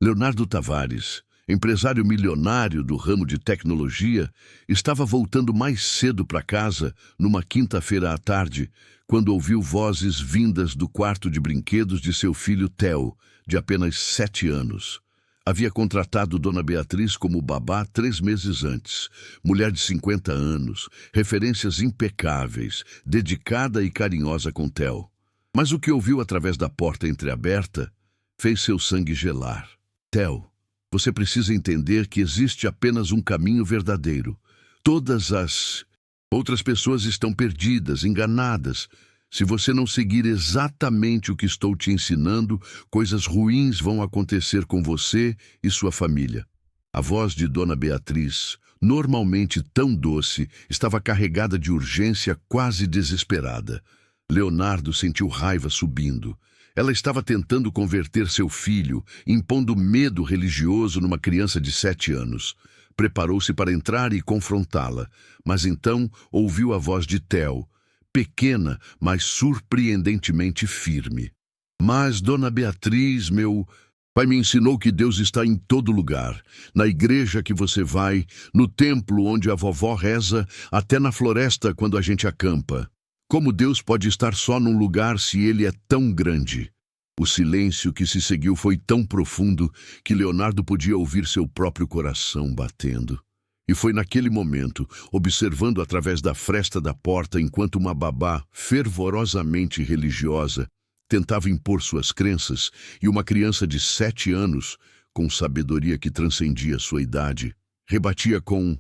Leonardo Tavares, empresário milionário do ramo de tecnologia, estava voltando mais cedo para casa, numa quinta-feira à tarde, quando ouviu vozes vindas do quarto de brinquedos de seu filho Theo, de apenas 7 anos. Havia contratado Dona Beatriz como babá 3 meses antes. Mulher de 50 anos, referências impecáveis, dedicada e carinhosa com Theo. Mas o que ouviu através da porta entreaberta fez seu sangue gelar. Theo, você precisa entender que existe apenas um caminho verdadeiro. Todas as outras pessoas estão perdidas, enganadas. Se você não seguir exatamente o que estou te ensinando, coisas ruins vão acontecer com você e sua família. A voz de Dona Beatriz, normalmente tão doce, estava carregada de urgência, quase desesperada. Leonardo sentiu raiva subindo. Ela estava tentando converter seu filho, impondo medo religioso numa criança de 7 anos. Preparou-se para entrar e confrontá-la, mas então ouviu a voz de Theo, pequena, mas surpreendentemente firme. Mas, Dona Beatriz, meu pai me ensinou que Deus está em todo lugar. Na igreja que você vai, no templo onde a vovó reza, até na floresta quando a gente acampa. Como Deus pode estar só num lugar se ele é tão grande? O silêncio que se seguiu foi tão profundo que Leonardo podia ouvir seu próprio coração batendo. E foi naquele momento, observando através da fresta da porta enquanto uma babá fervorosamente religiosa tentava impor suas crenças e uma criança de 7 anos, com sabedoria que transcendia sua idade, rebatia com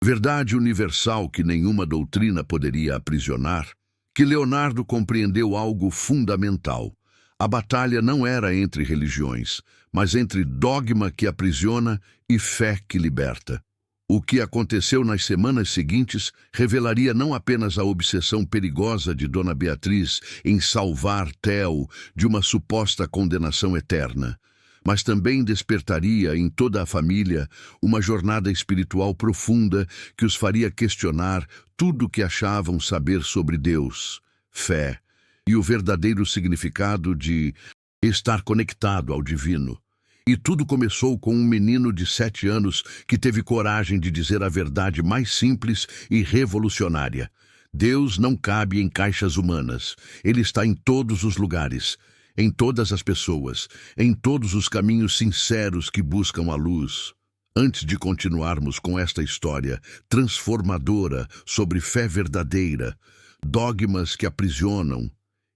verdade universal que nenhuma doutrina poderia aprisionar, que Leonardo compreendeu algo fundamental. A batalha não era entre religiões, mas entre dogma que aprisiona e fé que liberta. O que aconteceu nas semanas seguintes revelaria não apenas a obsessão perigosa de Dona Beatriz em salvar Theo de uma suposta condenação eterna, mas também despertaria em toda a família uma jornada espiritual profunda que os faria questionar tudo o que achavam saber sobre Deus, fé e o verdadeiro significado de estar conectado ao divino. E tudo começou com um menino de 7 anos que teve coragem de dizer a verdade mais simples e revolucionária. Deus não cabe em caixas humanas. Ele está em todos os lugares, em todas as pessoas, em todos os caminhos sinceros que buscam a luz. Antes de continuarmos com esta história transformadora sobre fé verdadeira, dogmas que aprisionam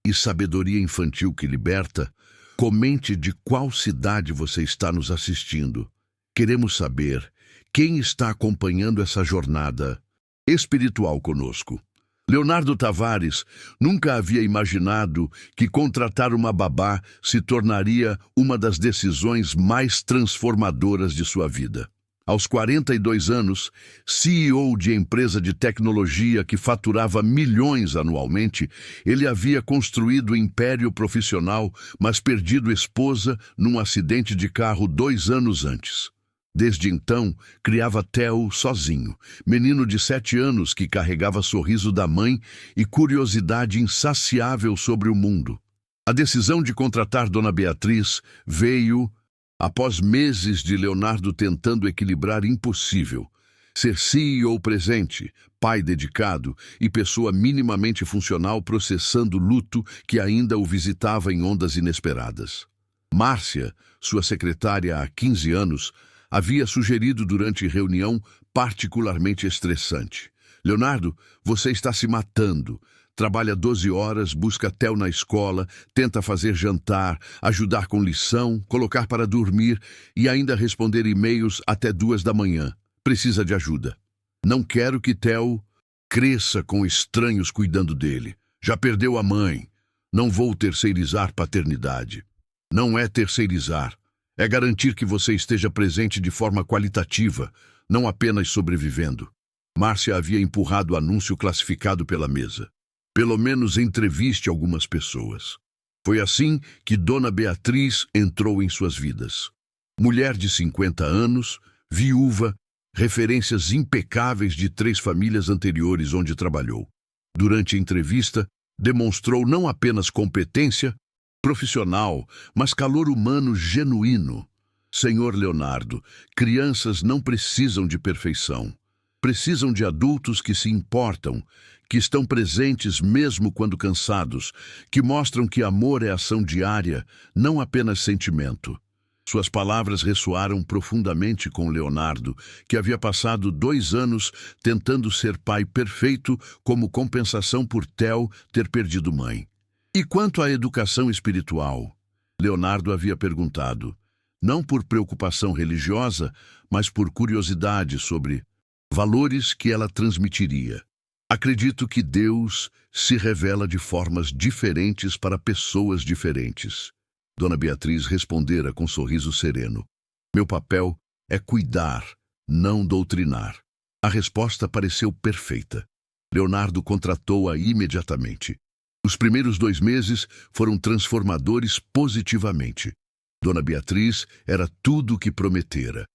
e sabedoria infantil que liberta, comente de qual cidade você está nos assistindo. Queremos saber quem está acompanhando essa jornada espiritual conosco. Leonardo Tavares nunca havia imaginado que contratar uma babá se tornaria uma das decisões mais transformadoras de sua vida. Aos 42 anos, CEO de empresa de tecnologia que faturava milhões anualmente, ele havia construído o império profissional, mas perdido esposa num acidente de carro 2 anos antes. Desde então, criava Theo sozinho, menino de 7 anos que carregava sorriso da mãe e curiosidade insaciável sobre o mundo. A decisão de contratar Dona Beatriz veio após meses de Leonardo tentando equilibrar impossível. Ser CEO presente, pai dedicado e pessoa minimamente funcional processando luto que ainda o visitava em ondas inesperadas. Márcia, sua secretária há 15 anos, havia sugerido durante reunião particularmente estressante. Leonardo, você está se matando. Trabalha 12 horas, busca Theo na escola, tenta fazer jantar, ajudar com lição, colocar para dormir e ainda responder e-mails até 2 da manhã. Precisa de ajuda. Não quero que Theo cresça com estranhos cuidando dele. Já perdeu a mãe. Não vou terceirizar paternidade. Não é terceirizar. É garantir que você esteja presente de forma qualitativa, não apenas sobrevivendo. Márcia havia empurrado o anúncio classificado pela mesa. Pelo menos entreviste algumas pessoas. Foi assim que Dona Beatriz entrou em suas vidas. Mulher de 50 anos, viúva, referências impecáveis de 3 famílias anteriores onde trabalhou. Durante a entrevista, demonstrou não apenas competência profissional, mas calor humano genuíno. Senhor Leonardo, crianças não precisam de perfeição. Precisam de adultos que se importam, que estão presentes mesmo quando cansados, que mostram que amor é ação diária, não apenas sentimento. Suas palavras ressoaram profundamente com Leonardo, que havia passado 2 anos tentando ser pai perfeito como compensação por Theo ter perdido mãe. E quanto à educação espiritual? Leonardo havia perguntado, não por preocupação religiosa, mas por curiosidade sobre valores que ela transmitiria. Acredito que Deus se revela de formas diferentes para pessoas diferentes. Dona Beatriz respondera com sorriso sereno. Meu papel é cuidar, não doutrinar. A resposta pareceu perfeita. Leonardo contratou-a imediatamente. Os primeiros 2 meses foram transformadores positivamente. Dona Beatriz era tudo o que prometera.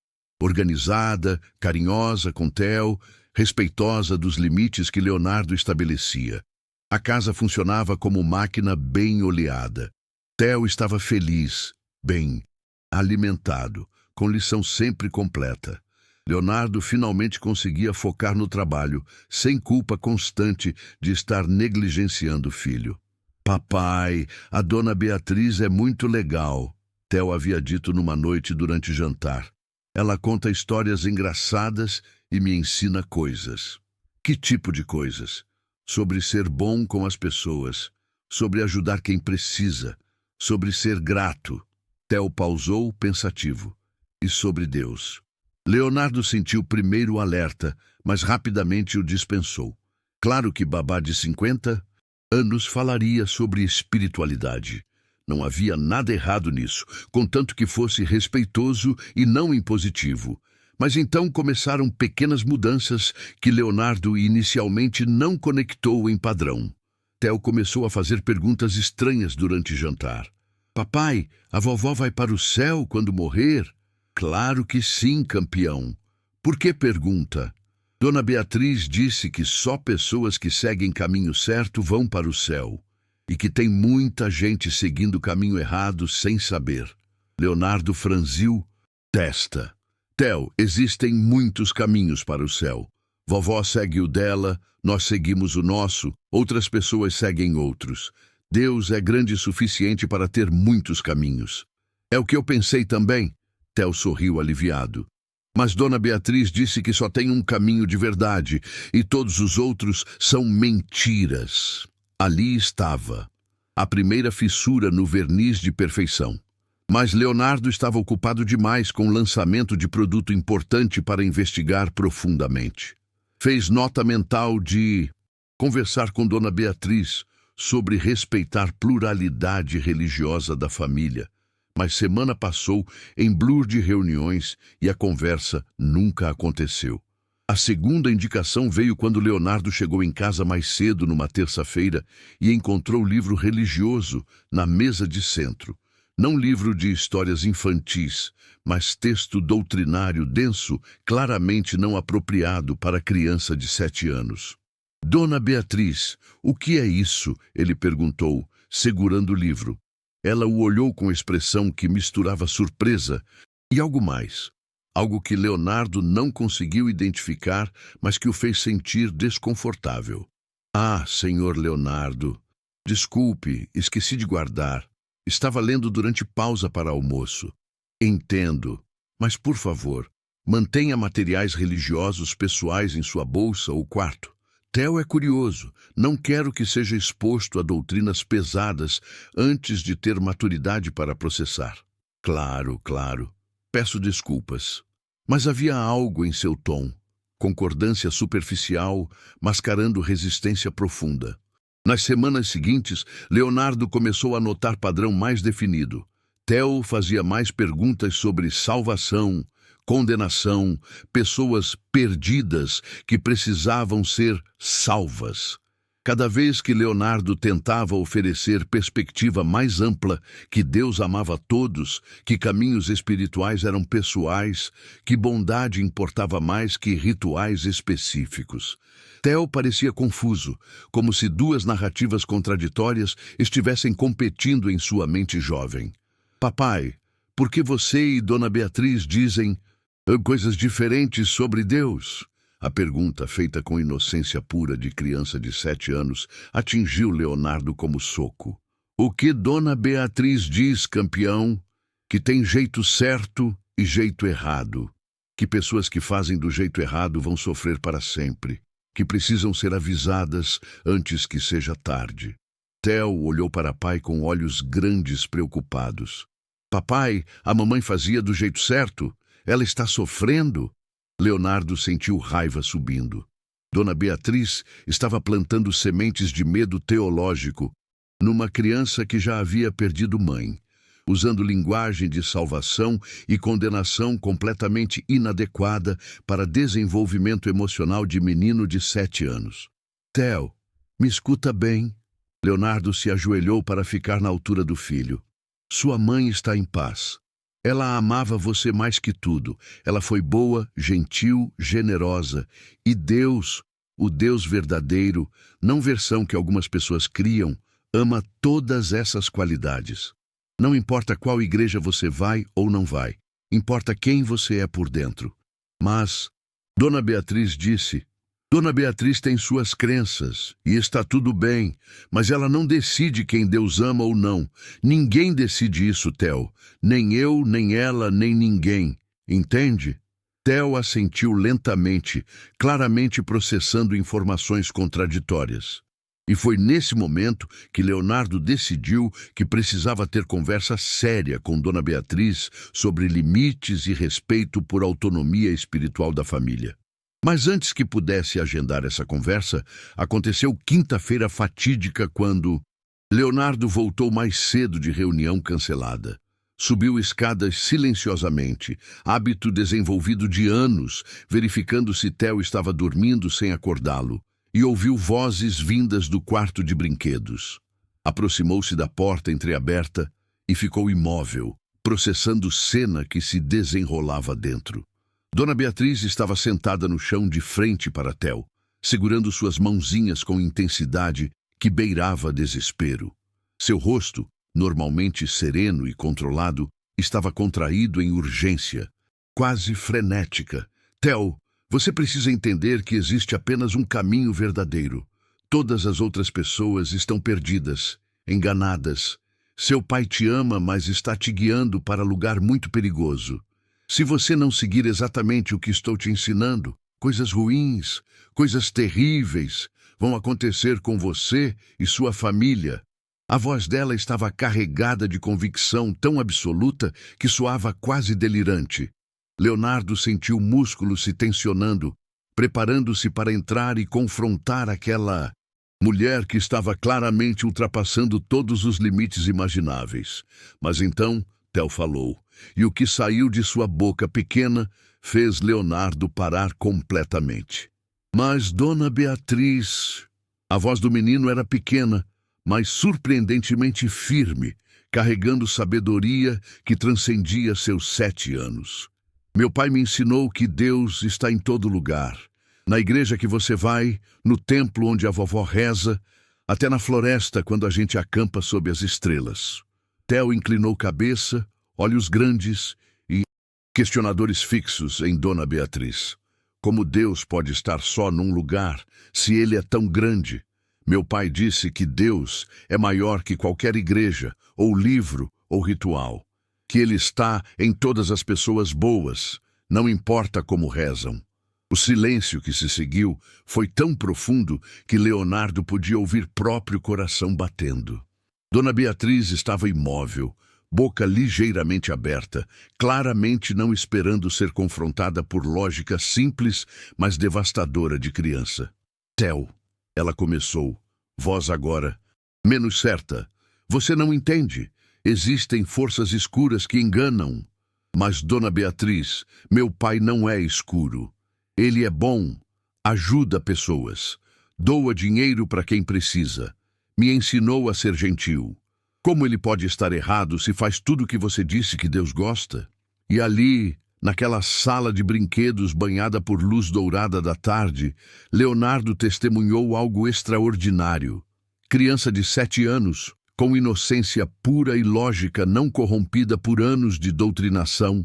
Organizada, carinhosa com Theo, respeitosa dos limites que Leonardo estabelecia. A casa funcionava como máquina bem oleada. Theo estava feliz, bem, alimentado, com lição sempre completa. Leonardo finalmente conseguia focar no trabalho, sem culpa constante de estar negligenciando o filho. Papai, a Dona Beatriz é muito legal, Theo havia dito numa noite durante jantar. Ela conta histórias engraçadas e me ensina coisas. Que tipo de coisas? Sobre ser bom com as pessoas, sobre ajudar quem precisa, sobre ser grato. Theo pausou, pensativo. E sobre Deus. Leonardo sentiu primeiro o alerta, mas rapidamente o dispensou. Claro que babá de 50 anos falaria sobre espiritualidade. Não havia nada errado nisso, contanto que fosse respeitoso e não impositivo. Mas então começaram pequenas mudanças que Leonardo inicialmente não conectou em padrão. Theo começou a fazer perguntas estranhas durante jantar. Papai, a vovó vai para o céu quando morrer? Claro que sim, campeão. Por que pergunta? Dona Beatriz disse que só pessoas que seguem caminho certo vão para o céu. E que tem muita gente seguindo o caminho errado sem saber. Leonardo franziu testa. Theo, existem muitos caminhos para o céu. Vovó segue o dela, nós seguimos o nosso, outras pessoas seguem outros. Deus é grande o suficiente para ter muitos caminhos. É o que eu pensei também. Theo sorriu aliviado. Mas Dona Beatriz disse que só tem um caminho de verdade e todos os outros são mentiras. Ali estava, a primeira fissura no verniz de perfeição. Mas Leonardo estava ocupado demais com o lançamento de produto importante para investigar profundamente. Fez nota mental de conversar com Dona Beatriz sobre respeitar pluralidade religiosa da família. Mas semana passou em blur de reuniões e a conversa nunca aconteceu. A segunda indicação veio quando Leonardo chegou em casa mais cedo numa terça-feira e encontrou o livro religioso na mesa de centro. Não livro de histórias infantis, mas texto doutrinário denso, claramente não apropriado para criança de 7 anos. Dona Beatriz, o que é isso? Ele perguntou, segurando o livro. Ela o olhou com expressão que misturava surpresa e algo mais. Algo que Leonardo não conseguiu identificar, mas que o fez sentir desconfortável. Ah, senhor Leonardo, desculpe, esqueci de guardar. Estava lendo durante pausa para almoço. Entendo, mas por favor, mantenha materiais religiosos pessoais em sua bolsa ou quarto. Theo é curioso, não quero que seja exposto a doutrinas pesadas antes de ter maturidade para processar. Claro, claro. Peço desculpas. Mas havia algo em seu tom, concordância superficial, mascarando resistência profunda. Nas semanas seguintes, Leonardo começou a notar padrão mais definido. Theo fazia mais perguntas sobre salvação, condenação, pessoas perdidas que precisavam ser salvas. Cada vez que Leonardo tentava oferecer perspectiva mais ampla, que Deus amava todos, que caminhos espirituais eram pessoais, que bondade importava mais que rituais específicos. Theo parecia confuso, como se 2 narrativas contraditórias estivessem competindo em sua mente jovem. Papai, Por que você e Dona Beatriz dizem coisas diferentes sobre Deus? A pergunta, feita com inocência pura de criança de 7 anos, atingiu Leonardo como soco. O que Dona Beatriz diz, campeão? Que tem jeito certo e jeito errado. Que pessoas que fazem do jeito errado vão sofrer para sempre. Que precisam ser avisadas antes que seja tarde. Theo olhou para pai com olhos grandes preocupados. Papai, a mamãe fazia do jeito certo. Ela está sofrendo. Leonardo sentiu raiva subindo. Dona Beatriz estava plantando sementes de medo teológico numa criança que já havia perdido mãe, usando linguagem de salvação e condenação completamente inadequada para desenvolvimento emocional de menino de 7 anos. Theo, me escuta bem. Leonardo se ajoelhou para ficar na altura do filho. Sua mãe está em paz. Ela amava você mais que tudo. Ela foi boa, gentil, generosa. E Deus, o Deus verdadeiro, não versão que algumas pessoas criam, ama todas essas qualidades. Não importa qual igreja você vai ou não vai. Importa quem você é por dentro. Mas, Dona Beatriz disse, Dona Beatriz tem suas crenças, e está tudo bem, mas ela não decide quem Deus ama ou não. Ninguém decide isso, Theo. Nem eu, nem ela, nem ninguém. Entende? Theo assentiu lentamente, claramente processando informações contraditórias. E foi nesse momento que Leonardo decidiu que precisava ter conversa séria com Dona Beatriz sobre limites e respeito por autonomia espiritual da família. Mas antes que pudesse agendar essa conversa, aconteceu quinta-feira fatídica quando Leonardo voltou mais cedo de reunião cancelada. Subiu escadas silenciosamente, hábito desenvolvido de anos, verificando se Theo estava dormindo sem acordá-lo, e ouviu vozes vindas do quarto de brinquedos. Aproximou-se da porta entreaberta e ficou imóvel, processando cena que se desenrolava dentro. Dona Beatriz estava sentada no chão de frente para Theo, segurando suas mãozinhas com intensidade que beirava desespero. Seu rosto, normalmente sereno e controlado, estava contraído em urgência, quase frenética. Theo, você precisa entender que existe apenas um caminho verdadeiro. Todas as outras pessoas estão perdidas, enganadas. Seu pai te ama, mas está te guiando para lugar muito perigoso. Se você não seguir exatamente o que estou te ensinando, coisas ruins, coisas terríveis vão acontecer com você e sua família. A voz dela estava carregada de convicção tão absoluta que soava quase delirante. Leonardo sentiu músculos se tensionando, preparando-se para entrar e confrontar aquela mulher que estava claramente ultrapassando todos os limites imagináveis. Mas então Theo falou, e o que saiu de sua boca pequena fez Leonardo parar completamente. Mas Dona Beatriz... A voz do menino era pequena, mas surpreendentemente firme, carregando sabedoria que transcendia seus 7 anos. Meu pai me ensinou que Deus está em todo lugar. Na igreja que você vai, no templo onde a vovó reza, até na floresta quando a gente acampa sob as estrelas. Theo inclinou cabeça, olhos grandes e questionadores fixos em Dona Beatriz. Como Deus pode estar só num lugar, se ele é tão grande? Meu pai disse que Deus é maior que qualquer igreja, ou livro, ou ritual. Que ele está em todas as pessoas boas, não importa como rezam. O silêncio que se seguiu foi tão profundo que Leonardo podia ouvir próprio coração batendo. Dona Beatriz estava imóvel, boca ligeiramente aberta, claramente não esperando ser confrontada por lógica simples, mas devastadora de criança. Theo, ela começou, voz agora, menos certa. Você não entende. Existem forças escuras que enganam. Mas, Dona Beatriz, meu pai não é escuro. Ele é bom, ajuda pessoas, doa dinheiro para quem precisa. Me ensinou a ser gentil. Como ele pode estar errado se faz tudo o que você disse que Deus gosta? E ali, naquela sala de brinquedos banhada por luz dourada da tarde, Leonardo testemunhou algo extraordinário. Criança de 7 anos, com inocência pura e lógica não corrompida por anos de doutrinação,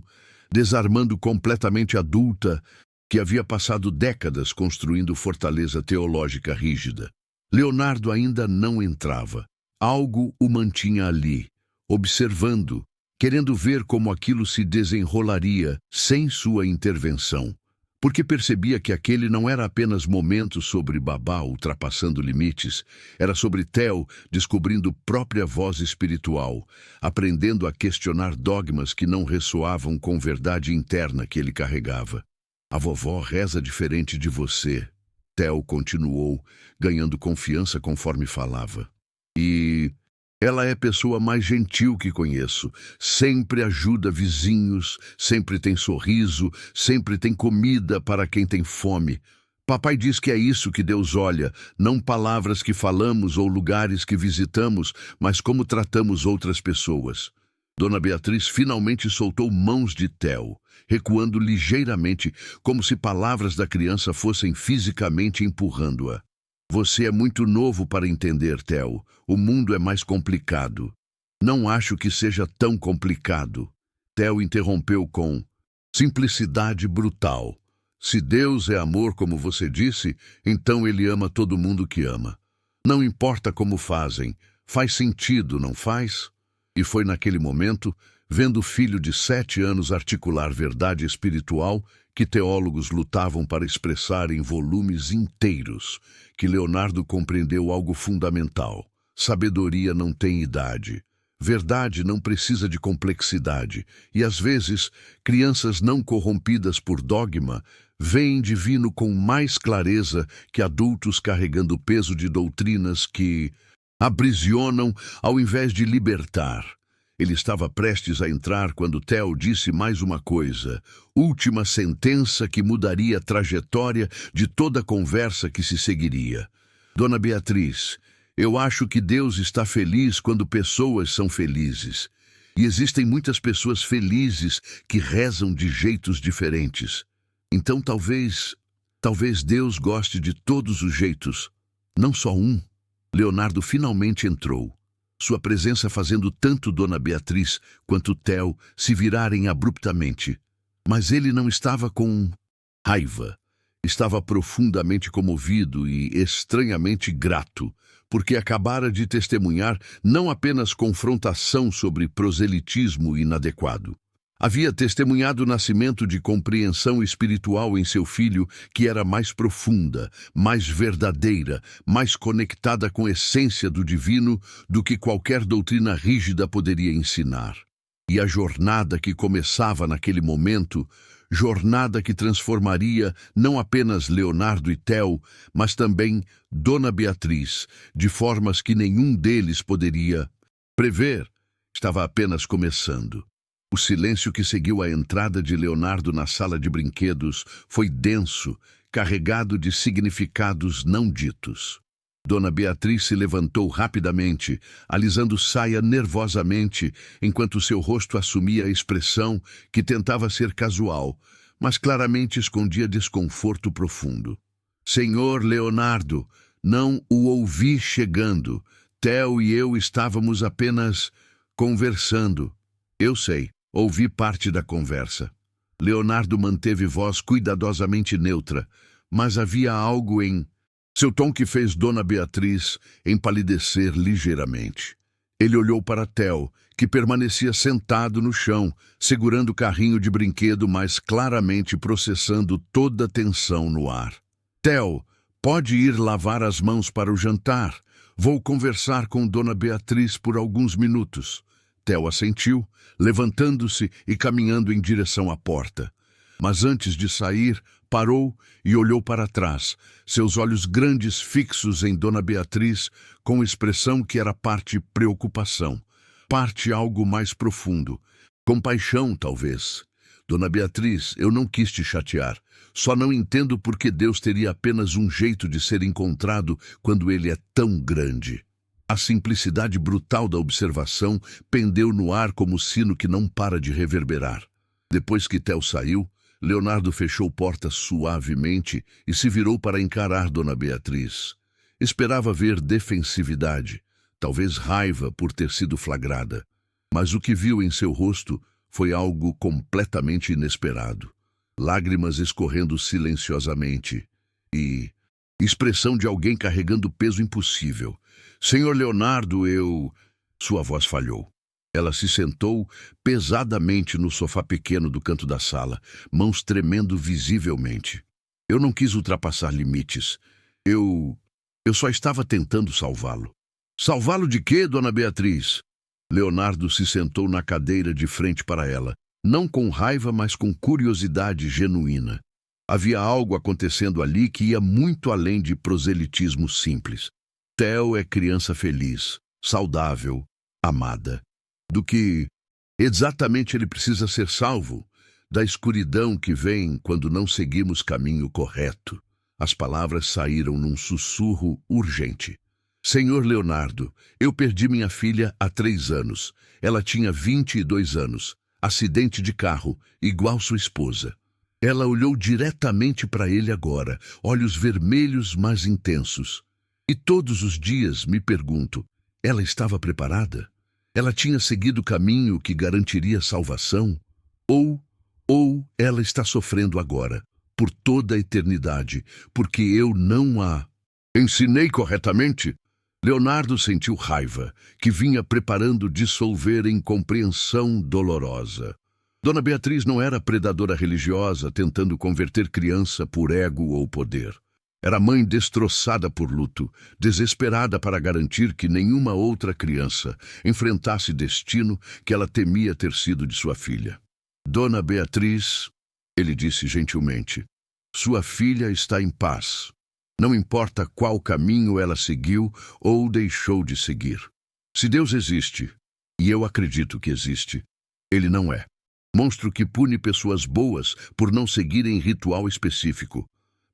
desarmando completamente adulta, que havia passado décadas construindo fortaleza teológica rígida. Leonardo ainda não entrava. Algo o mantinha ali, observando, querendo ver como aquilo se desenrolaria sem sua intervenção. Porque percebia que aquele não era apenas momento sobre Babá ultrapassando limites, era sobre Theo descobrindo própria voz espiritual, aprendendo a questionar dogmas que não ressoavam com verdade interna que ele carregava. A vovó reza diferente de você, Theo continuou, ganhando confiança conforme falava. E ela é a pessoa mais gentil que conheço. Sempre ajuda vizinhos, sempre tem sorriso, sempre tem comida para quem tem fome. Papai diz que é isso que Deus olha, não palavras que falamos ou lugares que visitamos, mas como tratamos outras pessoas. Dona Beatriz finalmente soltou mãos de Theo, recuando ligeiramente, como se palavras da criança fossem fisicamente empurrando-a. Você é muito novo para entender, Theo. O mundo é mais complicado. Não acho que seja tão complicado. Theo interrompeu com simplicidade brutal. Se Deus é amor, como você disse, então ele ama todo mundo que ama. Não importa como fazem, faz sentido, não faz? E foi naquele momento, vendo o filho de 7 anos articular verdade espiritual, que teólogos lutavam para expressar em volumes inteiros, que Leonardo compreendeu algo fundamental. Sabedoria não tem idade. Verdade não precisa de complexidade. E, às vezes, crianças não corrompidas por dogma veem divino com mais clareza que adultos carregando o peso de doutrinas que aprisionam ao invés de libertar. Ele estava prestes a entrar quando Theo disse mais uma coisa, última sentença que mudaria a trajetória de toda a conversa que se seguiria. Dona Beatriz, eu acho que Deus está feliz quando pessoas são felizes. E existem muitas pessoas felizes que rezam de jeitos diferentes. Então talvez Deus goste de todos os jeitos, não só um. Leonardo finalmente entrou. Sua presença fazendo tanto Dona Beatriz quanto Theo se virarem abruptamente. Mas ele não estava com raiva. Estava profundamente comovido e estranhamente grato, porque acabara de testemunhar não apenas confrontação sobre proselitismo inadequado. Havia testemunhado o nascimento de compreensão espiritual em seu filho que era mais profunda, mais verdadeira, mais conectada com a essência do divino do que qualquer doutrina rígida poderia ensinar. E a jornada que começava naquele momento, jornada que transformaria não apenas Leonardo e Theo, mas também Dona Beatriz, de formas que nenhum deles poderia prever, estava apenas começando. O silêncio que seguiu a entrada de Leonardo na sala de brinquedos foi denso, carregado de significados não ditos. Dona Beatriz se levantou rapidamente, alisando saia nervosamente, enquanto seu rosto assumia a expressão que tentava ser casual, mas claramente escondia desconforto profundo. Senhor Leonardo, não o ouvi chegando. Theo e eu estávamos apenas conversando. Eu sei. Ouvi parte da conversa. Leonardo manteve voz cuidadosamente neutra, mas havia algo em seu tom que fez Dona Beatriz empalidecer ligeiramente. Ele olhou para Theo, que permanecia sentado no chão, segurando o carrinho de brinquedo, mas claramente processando toda a tensão no ar. Theo, pode ir lavar as mãos para o jantar. Vou conversar com Dona Beatriz por alguns minutos. Theo assentiu, levantando-se e caminhando em direção à porta. Mas antes de sair, parou e olhou para trás, seus olhos grandes fixos em Dona Beatriz, com expressão que era parte preocupação, parte algo mais profundo, compaixão talvez. Dona Beatriz, eu não quis te chatear, só não entendo por que Deus teria apenas um jeito de ser encontrado quando ele é tão grande. A simplicidade brutal da observação pendeu no ar como sino que não para de reverberar. Depois que Theo saiu, Leonardo fechou porta suavemente e se virou para encarar Dona Beatriz. Esperava ver defensividade, talvez raiva por ter sido flagrada. Mas o que viu em seu rosto foi algo completamente inesperado. Lágrimas escorrendo silenciosamente e expressão de alguém carregando peso impossível. Senhor Leonardo, Sua voz falhou. Ela se sentou pesadamente no sofá pequeno do canto da sala, mãos tremendo visivelmente. Eu não quis ultrapassar limites. Eu só estava tentando salvá-lo. Salvá-lo de quê, dona Beatriz? Leonardo se sentou na cadeira de frente para ela, não com raiva, mas com curiosidade genuína. Havia algo acontecendo ali que ia muito além de proselitismo simples. Theo é criança feliz, saudável, amada. Do que exatamente ele precisa ser salvo? Da escuridão que vem quando não seguimos caminho correto. As palavras saíram num sussurro urgente. Senhor Leonardo, eu perdi minha filha há 3 anos. Ela tinha 22 anos. Acidente de carro, igual sua esposa. Ela olhou diretamente para ele agora, olhos vermelhos mas intensos. E todos os dias me pergunto, ela estava preparada? Ela tinha seguido o caminho que garantiria salvação? Ou ela está sofrendo agora, por toda a eternidade, porque eu não a ensinei corretamente? Leonardo sentiu raiva, que vinha preparando dissolver em compreensão dolorosa. Dona Beatriz não era predadora religiosa tentando converter criança por ego ou poder. Era mãe destroçada por luto, desesperada para garantir que nenhuma outra criança enfrentasse destino que ela temia ter sido de sua filha. Dona Beatriz, ele disse gentilmente, sua filha está em paz. Não importa qual caminho ela seguiu ou deixou de seguir. Se Deus existe, e eu acredito que existe, ele não é monstro que pune pessoas boas por não seguirem ritual específico.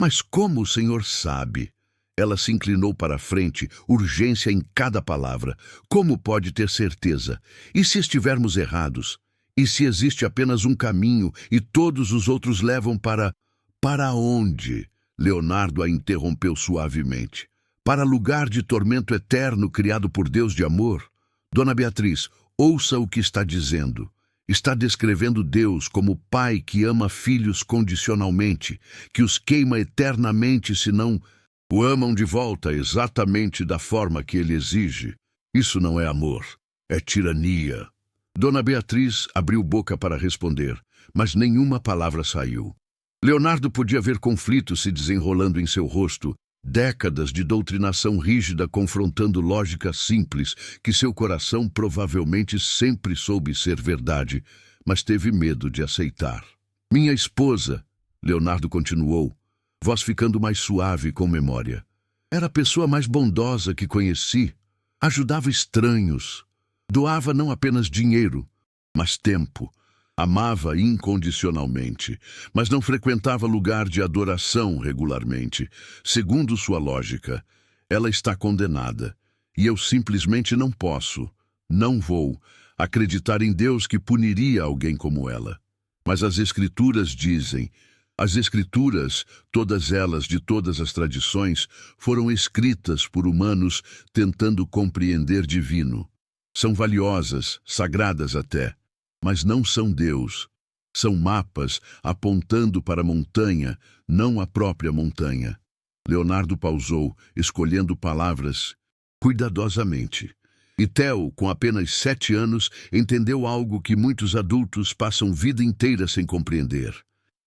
Mas como o Senhor sabe? Ela se inclinou para a frente, urgência em cada palavra. Como pode ter certeza? E se estivermos errados? E se existe apenas um caminho e todos os outros levam para... Para onde? Leonardo a interrompeu suavemente. Para lugar de tormento eterno criado por Deus de amor? Dona Beatriz, ouça o que está dizendo. Está descrevendo Deus como pai que ama filhos condicionalmente, que os queima eternamente se não o amam de volta exatamente da forma que ele exige. Isso não é amor, é tirania. Dona Beatriz abriu boca para responder, mas nenhuma palavra saiu. Leonardo podia ver conflitos se desenrolando em seu rosto, décadas de doutrinação rígida confrontando lógica simples que seu coração provavelmente sempre soube ser verdade, mas teve medo de aceitar. Minha esposa, Leonardo continuou, voz ficando mais suave com memória, era a pessoa mais bondosa que conheci, ajudava estranhos, doava não apenas dinheiro, mas tempo. Amava incondicionalmente, mas não frequentava lugar de adoração regularmente. Segundo sua lógica, ela está condenada. E eu simplesmente não posso, não vou, acreditar em Deus que puniria alguém como ela. Mas as Escrituras dizem, as Escrituras, todas elas de todas as tradições, foram escritas por humanos tentando compreender divino. São valiosas, sagradas até. Mas não são Deus. São mapas apontando para a montanha, não a própria montanha. Leonardo pausou, escolhendo palavras cuidadosamente. E Theo, com apenas 7 anos, entendeu algo que muitos adultos passam vida inteira sem compreender.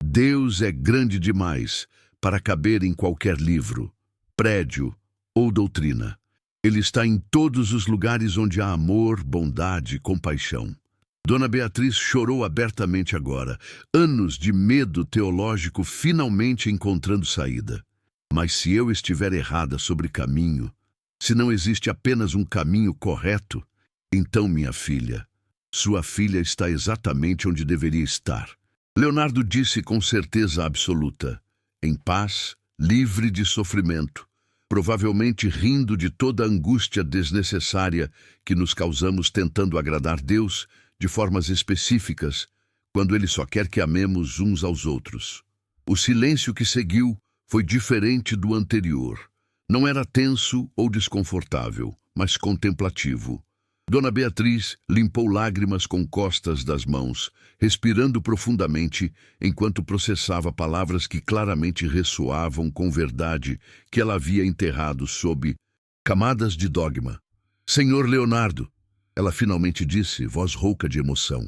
Deus é grande demais para caber em qualquer livro, prédio ou doutrina. Ele está em todos os lugares onde há amor, bondade e compaixão. Dona Beatriz chorou abertamente agora, anos de medo teológico finalmente encontrando saída. Mas se eu estiver errada sobre caminho, se não existe apenas um caminho correto, então, minha filha, sua filha está exatamente onde deveria estar. Leonardo disse com certeza absoluta, em paz, livre de sofrimento, provavelmente rindo de toda a angústia desnecessária que nos causamos tentando agradar Deus de formas específicas, quando Ele só quer que amemos uns aos outros. O silêncio que seguiu foi diferente do anterior. Não era tenso ou desconfortável, mas contemplativo. Dona Beatriz limpou lágrimas com costas das mãos, respirando profundamente enquanto processava palavras que claramente ressoavam com verdade que ela havia enterrado sob camadas de dogma. Senhor Leonardo, ela finalmente disse, voz rouca de emoção.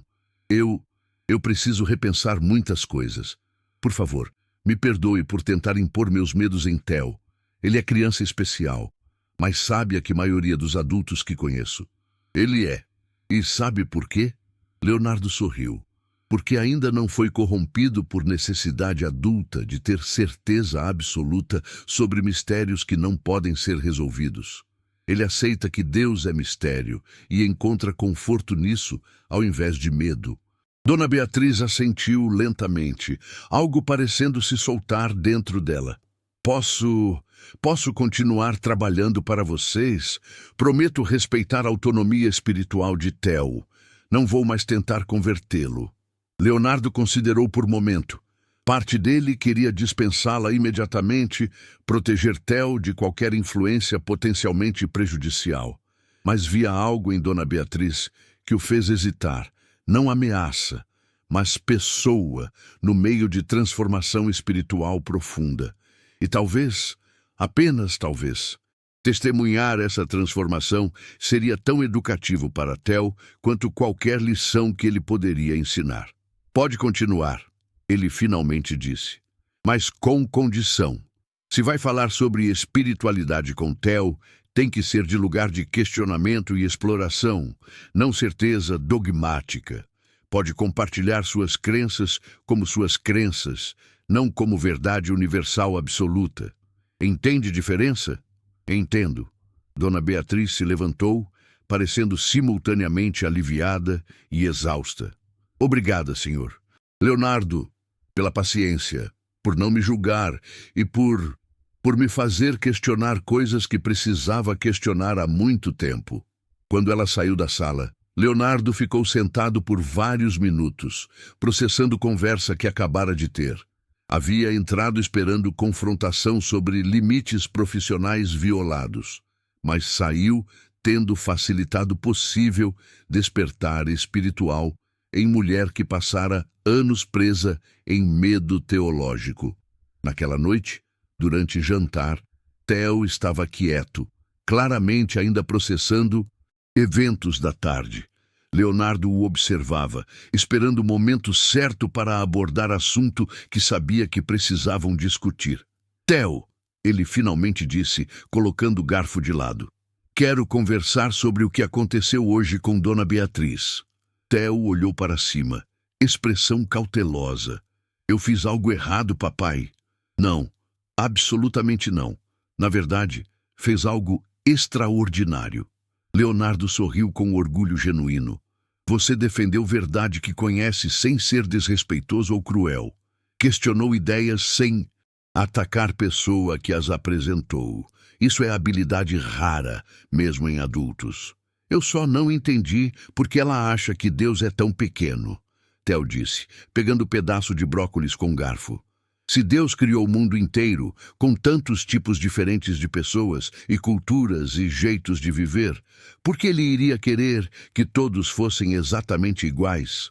Eu preciso repensar muitas coisas. Por favor, me perdoe por tentar impor meus medos em Theo. Ele é criança especial, mais sábia que a maioria dos adultos que conheço. Ele é. E sabe por quê? Leonardo sorriu. Porque ainda não foi corrompido por necessidade adulta de ter certeza absoluta sobre mistérios que não podem ser resolvidos. Ele aceita que Deus é mistério e encontra conforto nisso ao invés de medo. Dona Beatriz assentiu lentamente, algo parecendo se soltar dentro dela. Posso continuar trabalhando para vocês? Prometo respeitar a autonomia espiritual de Theo. Não vou mais tentar convertê-lo. Leonardo considerou por momento. Parte dele queria dispensá-la imediatamente, proteger Theo de qualquer influência potencialmente prejudicial. Mas via algo em Dona Beatriz que o fez hesitar. Não ameaça, mas pessoa no meio de transformação espiritual profunda. E talvez, apenas talvez, testemunhar essa transformação seria tão educativo para Theo quanto qualquer lição que ele poderia ensinar. Pode continuar, ele finalmente disse, mas com condição. Se vai falar sobre espiritualidade com Theo, tem que ser de lugar de questionamento e exploração, não certeza dogmática. Pode compartilhar suas crenças como suas crenças, não como verdade universal absoluta. Entende diferença? Entendo. Dona Beatriz se levantou, parecendo simultaneamente aliviada e exausta. Obrigada, senhor. Leonardo, pela paciência, por não me julgar e por me fazer questionar coisas que precisava questionar há muito tempo. Quando ela saiu da sala, Leonardo ficou sentado por vários minutos, processando conversa que acabara de ter. Havia entrado esperando confrontação sobre limites profissionais violados, mas saiu tendo facilitado possível despertar espiritual em mulher que passara anos presa em medo teológico. Naquela noite, durante jantar, Theo estava quieto, claramente ainda processando eventos da tarde. Leonardo o observava, esperando o momento certo para abordar assunto que sabia que precisavam discutir. Theo, ele finalmente disse, colocando o garfo de lado. Quero conversar sobre o que aconteceu hoje com Dona Beatriz. Theo olhou para cima, expressão cautelosa. Eu fiz algo errado, papai? Não. Absolutamente não. Na verdade, fez algo extraordinário. Leonardo sorriu com orgulho genuíno. Você defendeu verdade que conhece sem ser desrespeitoso ou cruel. Questionou ideias sem atacar pessoa que as apresentou. Isso é habilidade rara, mesmo em adultos. Eu só não entendi porque ela acha que Deus é tão pequeno, Theo disse, pegando pedaço de brócolis com garfo. Se Deus criou o mundo inteiro, com tantos tipos diferentes de pessoas e culturas e jeitos de viver, por que ele iria querer que todos fossem exatamente iguais?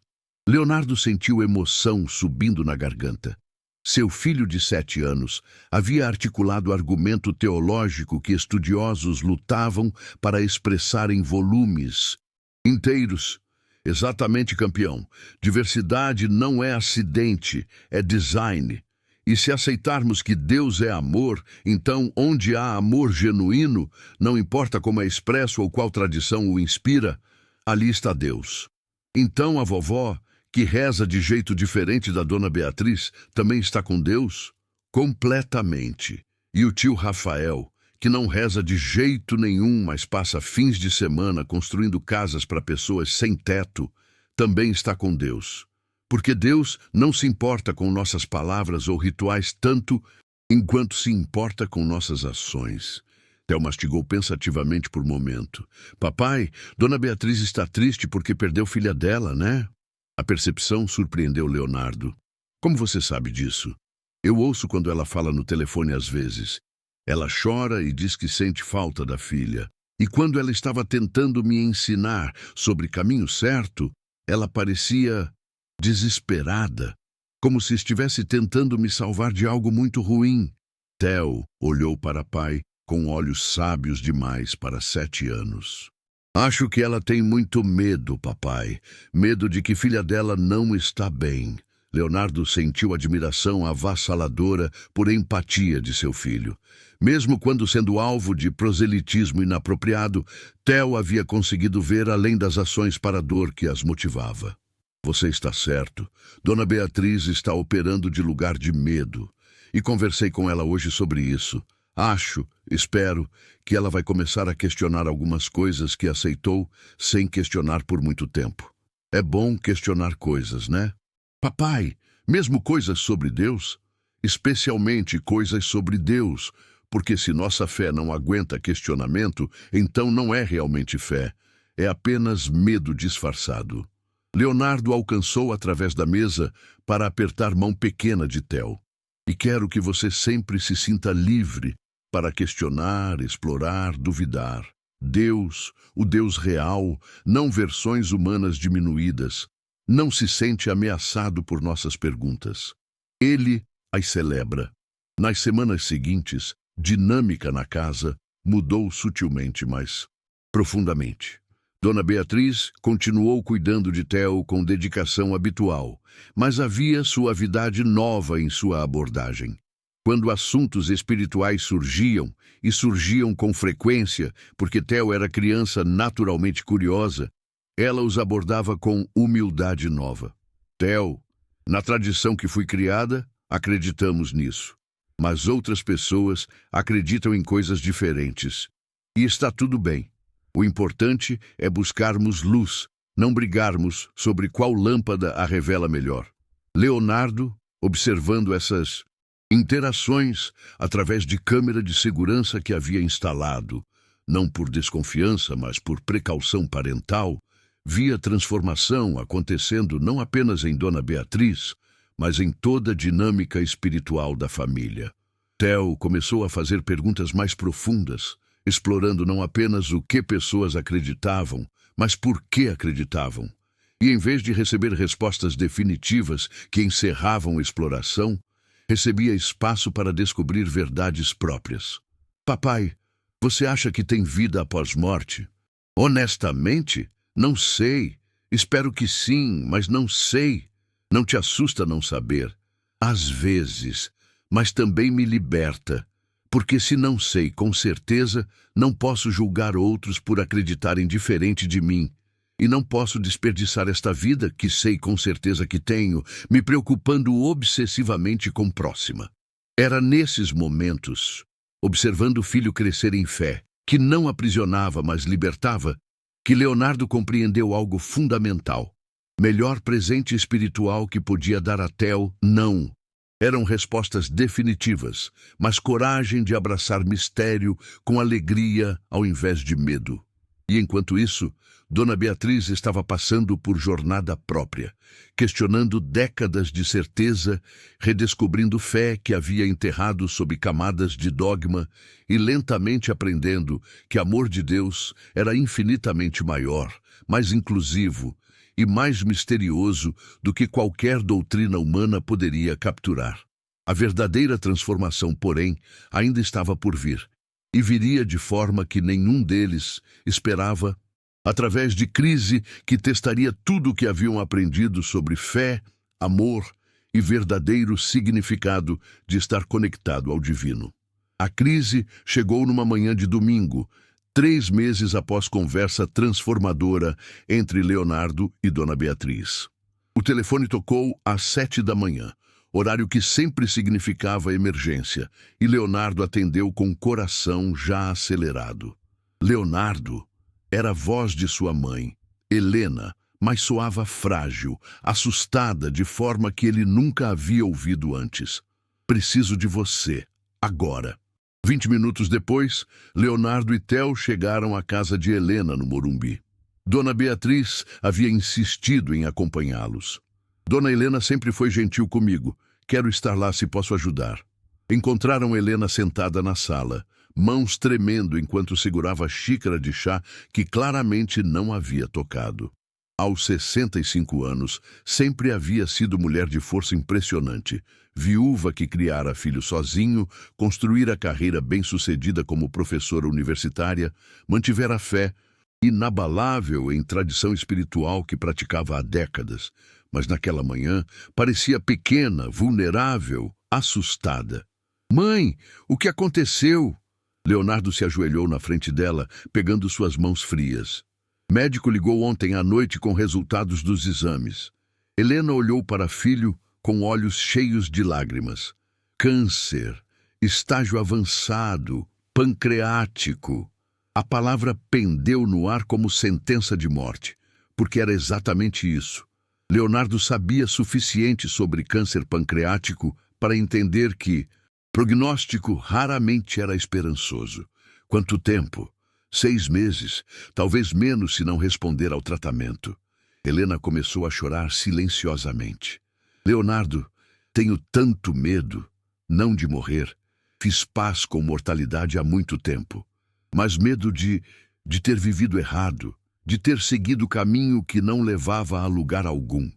Leonardo sentiu emoção subindo na garganta. Seu filho de 7 anos havia articulado argumento teológico que estudiosos lutavam para expressar em volumes inteiros. Exatamente, campeão. Diversidade não é acidente, é design. E se aceitarmos que Deus é amor, então onde há amor genuíno, não importa como é expresso ou qual tradição o inspira, ali está Deus. Então a vovó, que reza de jeito diferente da Dona Beatriz, também está com Deus? Completamente. E o tio Rafael, que não reza de jeito nenhum, mas passa fins de semana construindo casas para pessoas sem teto, também está com Deus. Porque Deus não se importa com nossas palavras ou rituais tanto enquanto se importa com nossas ações. Theo mastigou pensativamente por momento. Papai, Dona Beatriz está triste porque perdeu filha dela, né? A percepção surpreendeu Leonardo. Como você sabe disso? Eu ouço quando ela fala no telefone às vezes. Ela chora e diz que sente falta da filha. E quando ela estava tentando me ensinar sobre caminho certo, ela parecia desesperada, como se estivesse tentando me salvar de algo muito ruim. Theo olhou para pai com olhos sábios demais para 7 anos. Acho que ela tem muito medo, papai. Medo de que filha dela não está bem. Leonardo sentiu admiração avassaladora por empatia de seu filho. Mesmo quando sendo alvo de proselitismo inapropriado, Theo havia conseguido ver além das ações para a dor que as motivava. Você está certo. Dona Beatriz está operando de lugar de medo. E conversei com ela hoje sobre isso. Espero, que ela vai começar a questionar algumas coisas que aceitou sem questionar por muito tempo. É bom questionar coisas, né? Papai, mesmo coisas sobre Deus? Especialmente coisas sobre Deus, porque se nossa fé não aguenta questionamento, então não é realmente fé. É apenas medo disfarçado. Leonardo alcançou através da mesa para apertar mão pequena de Theo. E quero que você sempre se sinta livre para questionar, explorar, duvidar. Deus, o Deus real, não versões humanas diminuídas, não se sente ameaçado por nossas perguntas. Ele as celebra. Nas semanas seguintes, dinâmica na casa mudou sutilmente, mas profundamente. Dona Beatriz continuou cuidando de Theo com dedicação habitual, mas havia suavidade nova em sua abordagem. Quando assuntos espirituais surgiam, e surgiam com frequência, porque Theo era criança naturalmente curiosa, ela os abordava com humildade nova. Theo, na tradição que fui criada, acreditamos nisso. Mas outras pessoas acreditam em coisas diferentes. E está tudo bem. O importante é buscarmos luz, não brigarmos sobre qual lâmpada a revela melhor. Leonardo, observando essas interações através de câmera de segurança que havia instalado, não por desconfiança, mas por precaução parental, via transformação acontecendo não apenas em Dona Beatriz, mas em toda a dinâmica espiritual da família. Theo começou a fazer perguntas mais profundas, explorando não apenas o que pessoas acreditavam, mas por que acreditavam. E em vez de receber respostas definitivas que encerravam a exploração, recebia espaço para descobrir verdades próprias. Papai, você acha que tem vida após morte? Honestamente, não sei. Espero que sim, mas não sei. Não te assusta não saber? Às vezes, mas também me liberta. Porque se não sei com certeza, não posso julgar outros por acreditarem diferente de mim. E não posso desperdiçar esta vida, que sei com certeza que tenho, me preocupando obsessivamente com próxima. Era nesses momentos, observando o filho crescer em fé, que não aprisionava, mas libertava, que Leonardo compreendeu algo fundamental. Melhor presente espiritual que podia dar a Theo, não. Eram respostas definitivas, mas coragem de abraçar mistério com alegria ao invés de medo. E enquanto isso, Dona Beatriz estava passando por jornada própria, questionando décadas de certeza, redescobrindo fé que havia enterrado sob camadas de dogma e lentamente aprendendo que amor de Deus era infinitamente maior, mais inclusivo e mais misterioso do que qualquer doutrina humana poderia capturar. A verdadeira transformação, porém, ainda estava por vir, e viria de forma que nenhum deles esperava, através de crise que testaria tudo o que haviam aprendido sobre fé, amor e verdadeiro significado de estar conectado ao divino. A crise chegou numa manhã de domingo, 3 meses após conversa transformadora entre Leonardo e Dona Beatriz. O telefone tocou às 7 da manhã, horário que sempre significava emergência, e Leonardo atendeu com o coração já acelerado. Leonardo era a voz de sua mãe, Helena, mas soava frágil, assustada de forma que ele nunca havia ouvido antes. Preciso de você, agora. 20 minutos depois, Leonardo e Theo chegaram à casa de Helena, no Morumbi. Dona Beatriz havia insistido em acompanhá-los. Dona Helena sempre foi gentil comigo. Quero estar lá se posso ajudar. Encontraram Helena sentada na sala, mãos tremendo enquanto segurava a xícara de chá que claramente não havia tocado. Aos 65 anos, sempre havia sido mulher de força impressionante, viúva que criara filho sozinho, construíra carreira bem-sucedida como professora universitária, mantivera a fé, inabalável em tradição espiritual que praticava há décadas, mas naquela manhã parecia pequena, vulnerável, assustada. "Mãe, o que aconteceu?" Leonardo se ajoelhou na frente dela, pegando suas mãos frias. Médico ligou ontem à noite com resultados dos exames. Helena olhou para filho com olhos cheios de lágrimas. Câncer, estágio avançado, pancreático. A palavra pendeu no ar como sentença de morte, porque era exatamente isso. Leonardo sabia suficiente sobre câncer pancreático para entender que prognóstico raramente era esperançoso. Quanto tempo? 6 meses, talvez menos se não responder ao tratamento. Helena começou a chorar silenciosamente. "Leonardo, tenho tanto medo, não de morrer. Fiz paz com mortalidade há muito tempo. Mas medo de ter vivido errado, de ter seguido o caminho que não levava a lugar algum."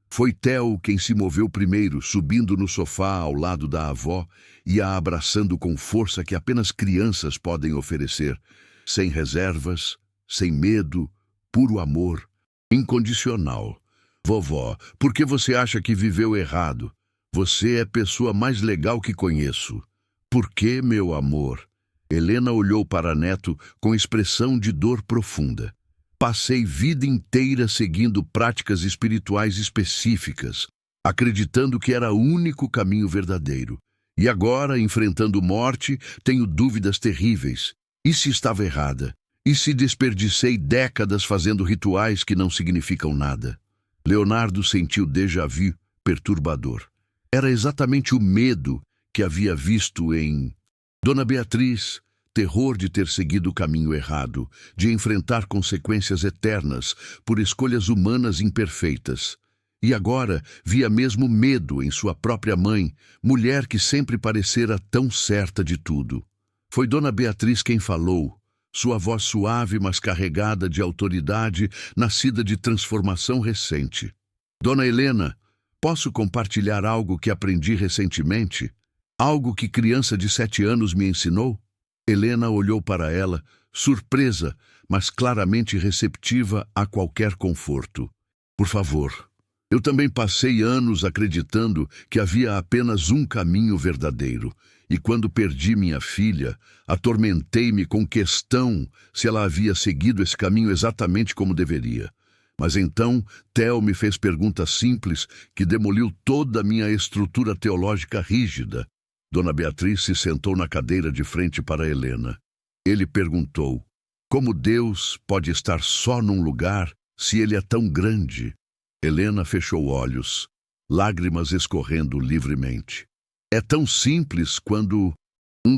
Foi Theo quem se moveu primeiro, subindo no sofá ao lado da avó e a abraçando com força que apenas crianças podem oferecer, sem reservas, sem medo, puro amor, incondicional. "Vovó, por que você acha que viveu errado? Você é a pessoa mais legal que conheço." "Por que, meu amor?" Helena olhou para Neto com expressão de dor profunda. "Passei vida inteira seguindo práticas espirituais específicas, acreditando que era o único caminho verdadeiro. E agora, enfrentando morte, tenho dúvidas terríveis. E se estava errada? E se desperdicei décadas fazendo rituais que não significam nada?" Leonardo sentiu déjà vu perturbador. Era exatamente o medo que havia visto em Dona Beatriz, terror de ter seguido o caminho errado, de enfrentar consequências eternas por escolhas humanas imperfeitas. E agora via mesmo medo em sua própria mãe, mulher que sempre parecera tão certa de tudo. Foi Dona Beatriz quem falou, sua voz suave mas carregada de autoridade, nascida de transformação recente. "Dona Helena, posso compartilhar algo que aprendi recentemente? Algo que criança de 7 anos me ensinou?" Helena olhou para ela, surpresa, mas claramente receptiva a qualquer conforto. "Por favor." Eu também passei anos acreditando que havia apenas um caminho verdadeiro, e quando perdi minha filha, atormentei-me com questão se ela havia seguido esse caminho exatamente como deveria. Mas então, Theo me fez perguntas simples que demoliu toda a minha estrutura teológica rígida. Dona Beatriz se sentou na cadeira de frente para Helena. Ele perguntou: "Como Deus pode estar só num lugar se ele é tão grande?" Helena fechou olhos, lágrimas escorrendo livremente. "É tão simples quando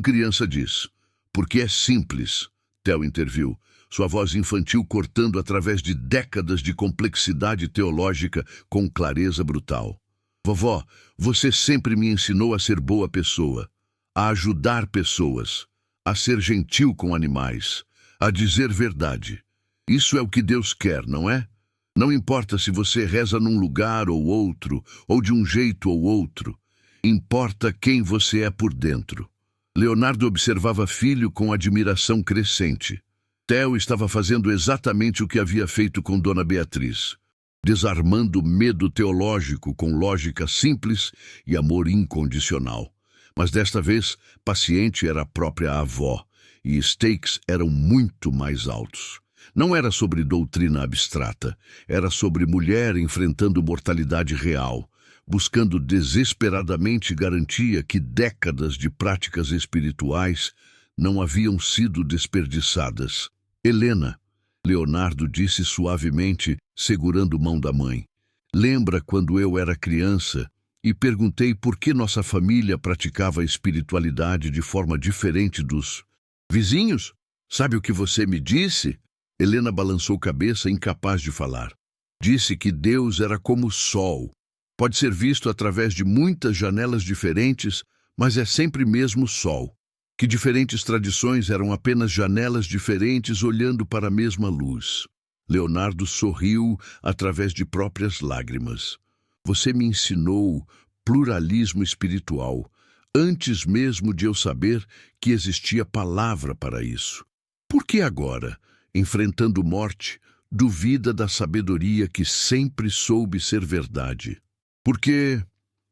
criança diz." "Porque é simples," Theo interviu, sua voz infantil cortando através de décadas de complexidade teológica com clareza brutal. "Vovó, você sempre me ensinou a ser boa pessoa, a ajudar pessoas, a ser gentil com animais, a dizer verdade. Isso é o que Deus quer, não é? Não importa se você reza num lugar ou outro, ou de um jeito ou outro. Importa quem você é por dentro." Leonardo observava filho com admiração crescente. Theo estava fazendo exatamente o que havia feito com Dona Beatriz, desarmando o medo teológico com lógica simples e amor incondicional. Mas desta vez, paciente era a própria avó, e stakes eram muito mais altos. Não era sobre doutrina abstrata, era sobre mulher enfrentando mortalidade real, buscando desesperadamente garantia que décadas de práticas espirituais não haviam sido desperdiçadas. "Helena," Leonardo disse suavemente, segurando mão da mãe, "lembra quando eu era criança e perguntei por que nossa família praticava a espiritualidade de forma diferente dos vizinhos? Sabe o que você me disse?" Helena balançou cabeça, incapaz de falar. "Disse que Deus era como o sol. Pode ser visto através de muitas janelas diferentes, mas é sempre mesmo sol. que diferentes tradições eram apenas janelas diferentes olhando para a mesma luz. Leonardo sorriu através de próprias lágrimas. Você me ensinou pluralismo espiritual, antes mesmo de eu saber que existia palavra para isso. Por que agora, enfrentando morte, duvida da sabedoria que sempre soube ser verdade? Porque,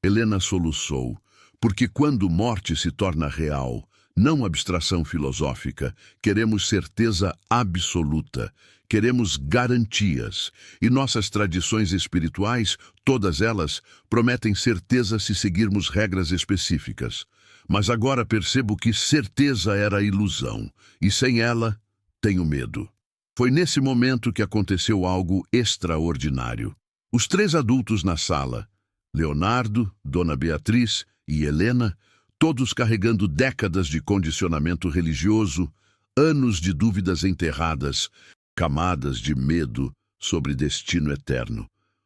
Helena soluçou, porque quando morte se torna real, não abstração filosófica, queremos certeza absoluta, queremos garantias, e nossas tradições espirituais, todas elas, prometem certeza se seguirmos regras específicas. Mas agora percebo que certeza era ilusão, e sem ela, tenho medo. Foi nesse momento que aconteceu algo extraordinário. Os 3 adultos na sala, Leonardo, Dona Beatriz e Helena, todos carregando décadas de condicionamento religioso, anos de dúvidas enterradas, camadas de medo sobre destino eterno.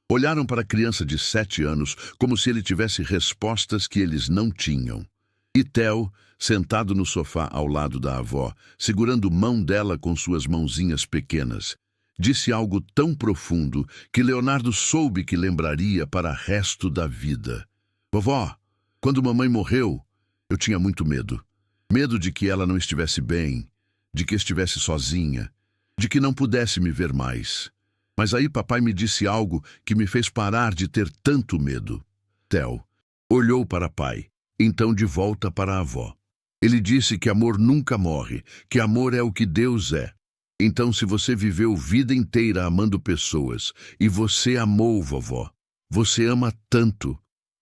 Olharam para a criança de 7 anos como se ele tivesse respostas que eles não tinham. E Theo, sentado no sofá ao lado da avó, segurando mão dela com suas mãozinhas pequenas, disse algo tão profundo que Leonardo soube que lembraria para o resto da vida. Vovó, quando mamãe morreu, eu tinha muito medo. Medo de que ela não estivesse bem, de que estivesse sozinha, de que não pudesse me ver mais. Mas aí papai me disse algo que me fez parar de ter tanto medo. Theo olhou para pai, então de volta para a avó. Ele disse que amor nunca morre, que amor é o que Deus é. Então, se você viveu vida inteira amando pessoas, e você amou, vovó, você ama tanto,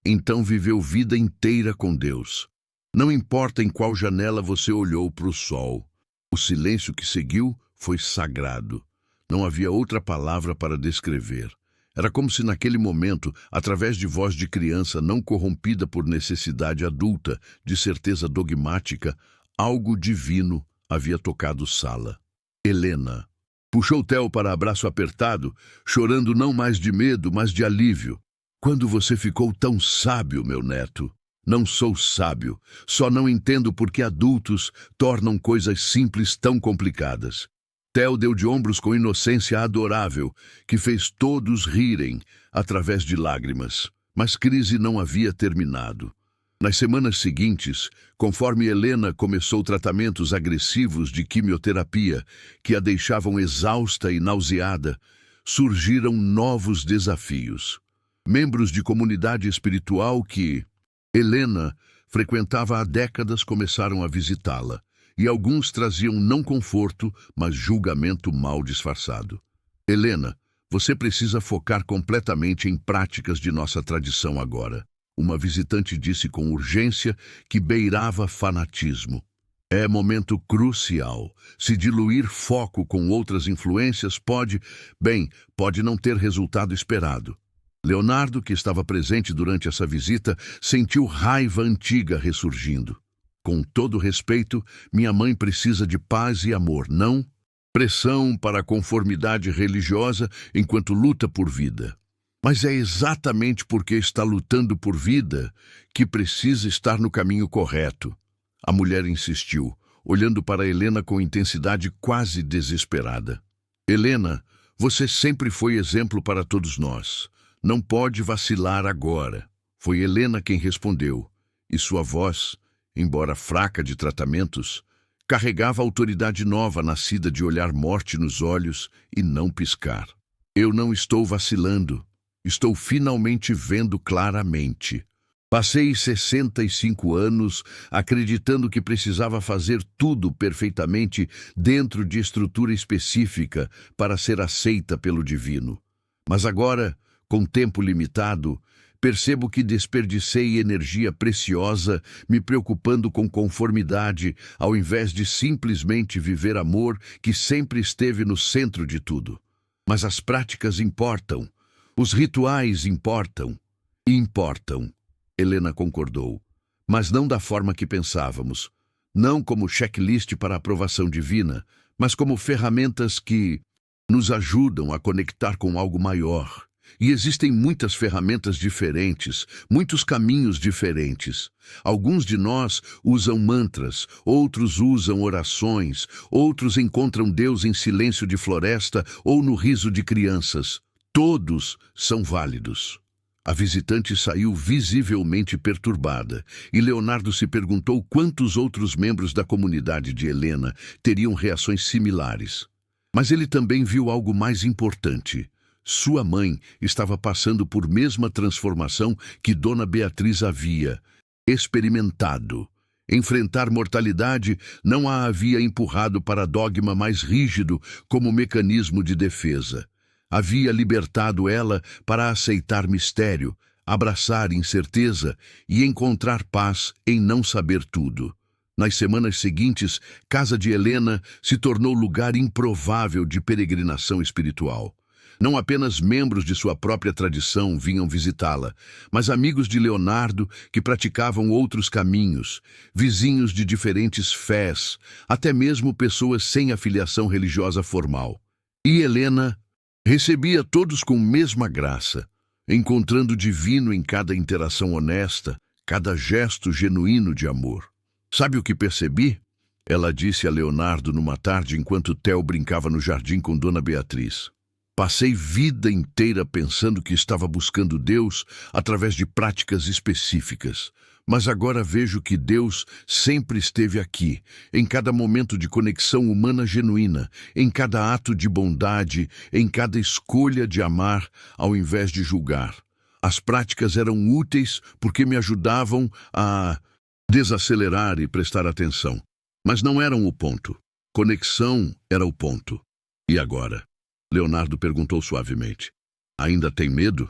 então viveu vida inteira com Deus. Não importa em qual janela você olhou para o sol. O silêncio que seguiu foi sagrado. Não havia outra palavra para descrever. Era como se naquele momento, através de voz de criança não corrompida por necessidade adulta, de certeza dogmática, algo divino havia tocado sala. Helena puxou Theo para abraço apertado, chorando não mais de medo, mas de alívio. Quando você ficou tão sábio, meu neto? Não sou sábio, só não entendo por que adultos tornam coisas simples tão complicadas. Theo deu de ombros com inocência adorável, que fez todos rirem, através de lágrimas. Mas crise não havia terminado. Nas semanas seguintes, conforme Helena começou tratamentos agressivos de quimioterapia, que a deixavam exausta e nauseada, surgiram novos desafios. Membros de comunidade espiritual que Helena frequentava há décadas começaram a visitá-la, e alguns traziam não conforto, mas julgamento mal disfarçado. Helena, você precisa focar completamente em práticas de nossa tradição agora. Uma visitante disse com urgência que beirava fanatismo. É momento crucial. Se diluir foco com outras influências pode não ter resultado esperado. Leonardo, que estava presente durante essa visita, sentiu raiva antiga ressurgindo. Com todo respeito, minha mãe precisa de paz e amor, não pressão para a conformidade religiosa enquanto luta por vida. Mas é exatamente porque está lutando por vida que precisa estar no caminho correto. A mulher insistiu, olhando para Helena com intensidade quase desesperada. Helena, você sempre foi exemplo para todos nós. Não pode vacilar agora. Foi Helena quem respondeu, e sua voz, embora fraca de tratamentos, carregava autoridade nova nascida de olhar morte nos olhos e não piscar. Eu não estou vacilando. Estou finalmente vendo claramente. Passei 65 anos acreditando que precisava fazer tudo perfeitamente dentro de estrutura específica para ser aceita pelo divino. Mas agora, com tempo limitado, percebo que desperdicei energia preciosa me preocupando com conformidade ao invés de simplesmente viver amor que sempre esteve no centro de tudo. Mas as práticas importam. Os rituais importam. Importam. Helena concordou. Mas não da forma que pensávamos. Não como checklist para aprovação divina, mas como ferramentas que nos ajudam a conectar com algo maior. E existem muitas ferramentas diferentes, muitos caminhos diferentes. Alguns de nós usam mantras, outros usam orações, outros encontram Deus em silêncio de floresta ou no riso de crianças. Todos são válidos. A visitante saiu visivelmente perturbada, e Leonardo se perguntou quantos outros membros da comunidade de Helena teriam reações similares. Mas ele também viu algo mais importante. Sua mãe estava passando por mesma transformação que Dona Beatriz havia experimentado. Enfrentar mortalidade não a havia empurrado para dogma mais rígido como mecanismo de defesa. Havia libertado ela para aceitar mistério, abraçar incerteza e encontrar paz em não saber tudo. Nas semanas seguintes, casa de Helena se tornou lugar improvável de peregrinação espiritual. Não apenas membros de sua própria tradição vinham visitá-la, mas amigos de Leonardo que praticavam outros caminhos, vizinhos de diferentes fés, até mesmo pessoas sem afiliação religiosa formal. E Helena recebia todos com mesma graça, encontrando o divino em cada interação honesta, cada gesto genuíno de amor. Sabe o que percebi? Ela disse a Leonardo numa tarde enquanto Theo brincava no jardim com Dona Beatriz. Passei vida inteira pensando que estava buscando Deus através de práticas específicas, mas agora vejo que Deus sempre esteve aqui, em cada momento de conexão humana genuína, em cada ato de bondade, em cada escolha de amar ao invés de julgar. As práticas eram úteis porque me ajudavam a desacelerar e prestar atenção, mas não eram o ponto. Conexão era o ponto. E agora? Leonardo perguntou suavemente. Ainda tem medo?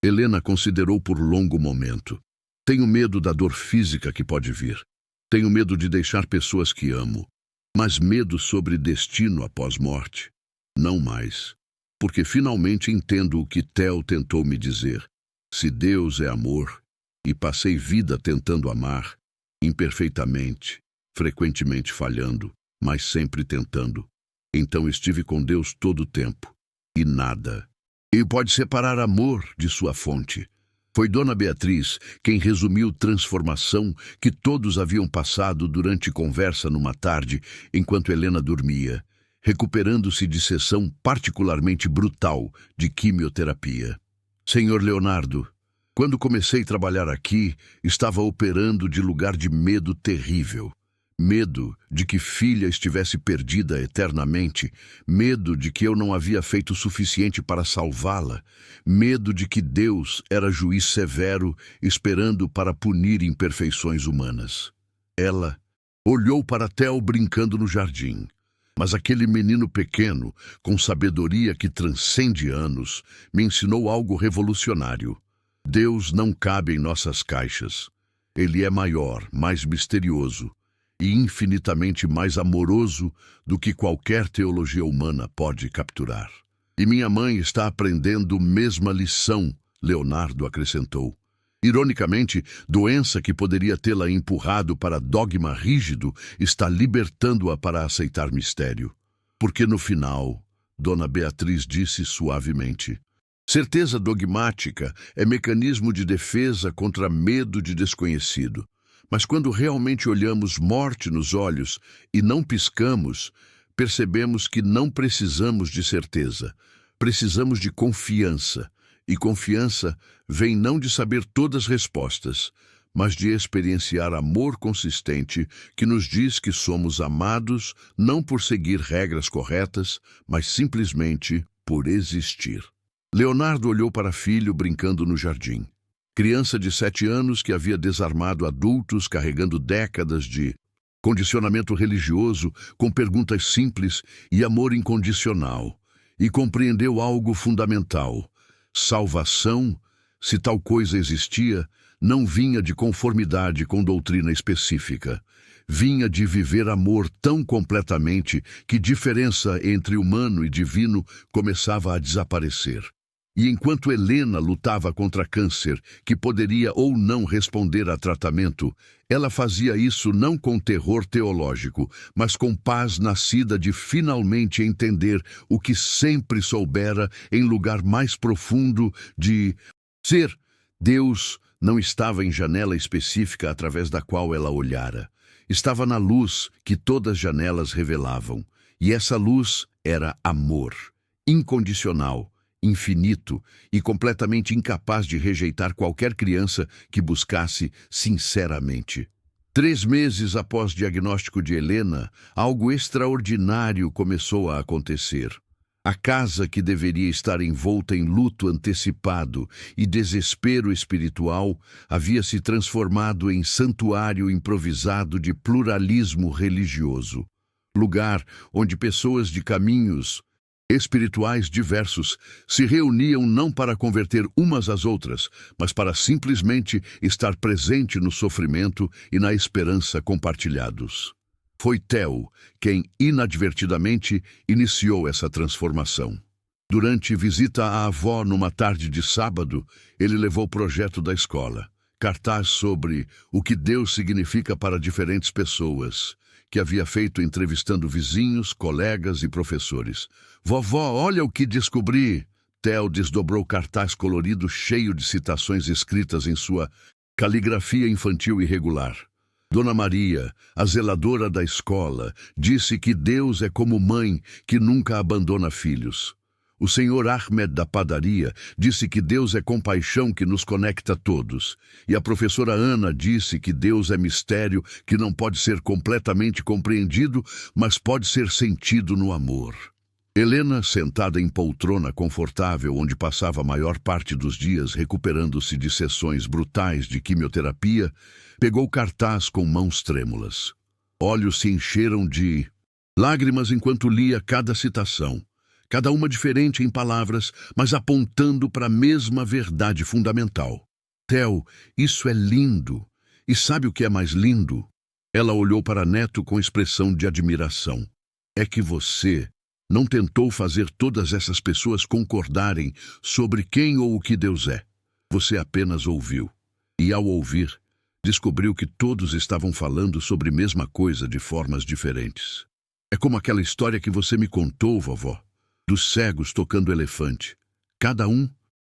Helena considerou por longo momento. Tenho medo da dor física que pode vir. Tenho medo de deixar pessoas que amo. Mas medo sobre destino após morte? Não mais. Porque finalmente entendo o que Theo tentou me dizer. Se Deus é amor, e passei vida tentando amar, imperfeitamente, frequentemente falhando, mas sempre tentando, então estive com Deus todo o tempo, e nada. E pode separar amor de sua fonte. Foi Dona Beatriz quem resumiu transformação que todos haviam passado durante conversa numa tarde, enquanto Helena dormia, recuperando-se de sessão particularmente brutal de quimioterapia. Senhor Leonardo, quando comecei a trabalhar aqui, estava operando de lugar de medo terrível. Medo de que filha estivesse perdida eternamente, medo de que eu não havia feito o suficiente para salvá-la, medo de que Deus era juiz severo, esperando para punir imperfeições humanas. Ela olhou para Theo brincando no jardim, mas aquele menino pequeno, com sabedoria que transcende anos, me ensinou algo revolucionário. Deus não cabe em nossas caixas. Ele é maior, mais misterioso, e infinitamente mais amoroso do que qualquer teologia humana pode capturar. E minha mãe está aprendendo a mesma lição, Leonardo acrescentou. Ironicamente, doença que poderia tê-la empurrado para dogma rígido está libertando-a para aceitar mistério. Porque no final, Dona Beatriz disse suavemente, certeza dogmática é mecanismo de defesa contra medo de desconhecido. Mas quando realmente olhamos morte nos olhos e não piscamos, percebemos que não precisamos de certeza, precisamos de confiança. E confiança vem não de saber todas as respostas, mas de experienciar amor consistente que nos diz que somos amados não por seguir regras corretas, mas simplesmente por existir. Leonardo olhou para filho brincando no jardim. Criança de 7 anos que havia desarmado adultos carregando décadas de condicionamento religioso com perguntas simples e amor incondicional, e compreendeu algo fundamental. Salvação, se tal coisa existia, não vinha de conformidade com doutrina específica. Vinha de viver amor tão completamente que diferença entre humano e divino começava a desaparecer. E enquanto Helena lutava contra câncer, que poderia ou não responder a tratamento, ela fazia isso não com terror teológico, mas com paz nascida de finalmente entender o que sempre soubera em lugar mais profundo de ser. Deus não estava em janela específica através da qual ela olhara. Estava na luz que todas as janelas revelavam. E essa luz era amor, incondicional, infinito e completamente incapaz de rejeitar qualquer criança que buscasse sinceramente. 3 meses após o diagnóstico de Helena, algo extraordinário começou a acontecer. A casa que deveria estar envolta em luto antecipado e desespero espiritual havia se transformado em santuário improvisado de pluralismo religioso. Lugar onde pessoas de caminhos espirituais diversos se reuniam não para converter umas às outras, mas para simplesmente estar presente no sofrimento e na esperança compartilhados. Foi Theo quem, inadvertidamente, iniciou essa transformação. Durante visita à avó numa tarde de sábado, ele levou o projeto da escola, cartaz sobre o que Deus significa para diferentes pessoas, que havia feito entrevistando vizinhos, colegas e professores. Vovó, olha o que descobri! Theo desdobrou o cartaz colorido cheio de citações escritas em sua caligrafia infantil irregular. Dona Maria, a zeladora da escola, disse que Deus é como mãe que nunca abandona filhos. O senhor Ahmed da padaria disse que Deus é compaixão que nos conecta a todos. E a professora Ana disse que Deus é mistério que não pode ser completamente compreendido, mas pode ser sentido no amor. Helena, sentada em poltrona confortável onde passava a maior parte dos dias recuperando-se de sessões brutais de quimioterapia, pegou o cartaz com mãos trêmulas. Olhos se encheram de lágrimas enquanto lia cada citação, cada uma diferente em palavras, mas apontando para a mesma verdade fundamental. Theo, isso é lindo. E sabe o que é mais lindo? Ela olhou para Neto com expressão de admiração. É que você não tentou fazer todas essas pessoas concordarem sobre quem ou o que Deus é. Você apenas ouviu. E ao ouvir, descobriu que todos estavam falando sobre a mesma coisa de formas diferentes. É como aquela história que você me contou, vovó, dos cegos tocando elefante. Cada um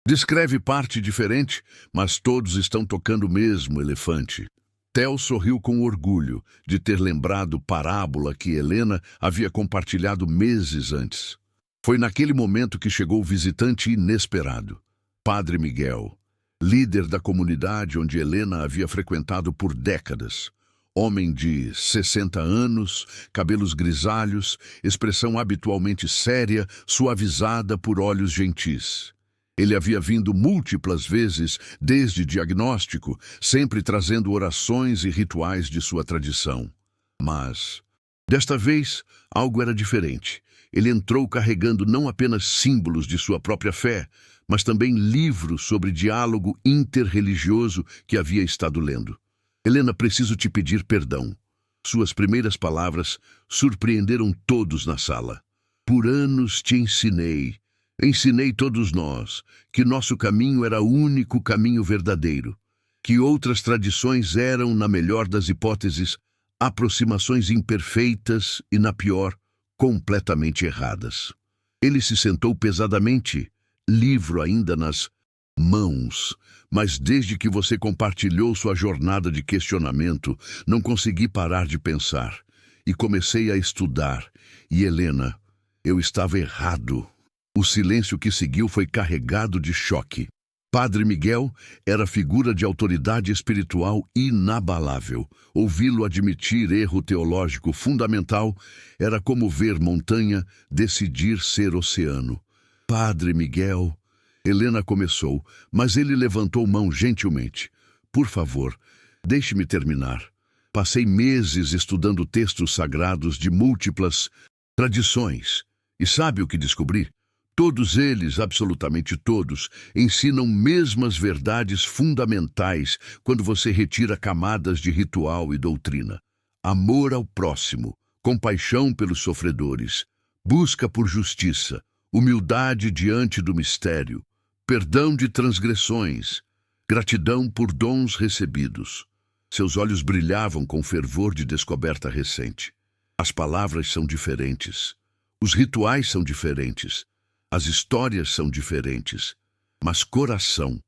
descreve parte diferente, mas todos estão tocando o mesmo elefante. Theo sorriu com orgulho de ter lembrado parábola que Helena havia compartilhado meses antes. Foi naquele momento que chegou o visitante inesperado, Padre Miguel, líder da comunidade onde Helena havia frequentado por décadas. Homem de 60 anos, cabelos grisalhos, expressão habitualmente séria, suavizada por olhos gentis. Ele havia vindo múltiplas vezes desde diagnóstico, sempre trazendo orações e rituais de sua tradição. Mas, desta vez, algo era diferente. Ele entrou carregando não apenas símbolos de sua própria fé, mas também livros sobre diálogo interreligioso que havia estado lendo. Helena, preciso te pedir perdão. Suas primeiras palavras surpreenderam todos na sala. Por anos te ensinei todos nós que nosso caminho era o único caminho verdadeiro, que outras tradições eram, na melhor das hipóteses, aproximações imperfeitas e, na pior, completamente erradas. Ele se sentou pesadamente, livro ainda nas mãos, mas desde que você compartilhou sua jornada de questionamento, não consegui parar de pensar. E comecei a estudar. E, Helena, eu estava errado. O silêncio que seguiu foi carregado de choque. Padre Miguel era figura de autoridade espiritual inabalável. Ouvi-lo admitir erro teológico fundamental era como ver montanha decidir ser oceano. Padre Miguel, Helena começou, mas ele levantou mão gentilmente. Por favor, deixe-me terminar. Passei meses estudando textos sagrados de múltiplas tradições. E sabe o que descobri? Todos eles, absolutamente todos, ensinam mesmas verdades fundamentais quando você retira camadas de ritual e doutrina. Amor ao próximo, compaixão pelos sofredores, busca por justiça, humildade diante do mistério, perdão de transgressões, gratidão por dons recebidos. Seus olhos brilhavam com fervor de descoberta recente. As palavras são diferentes. Os rituais são diferentes. As histórias são diferentes. Mas coração,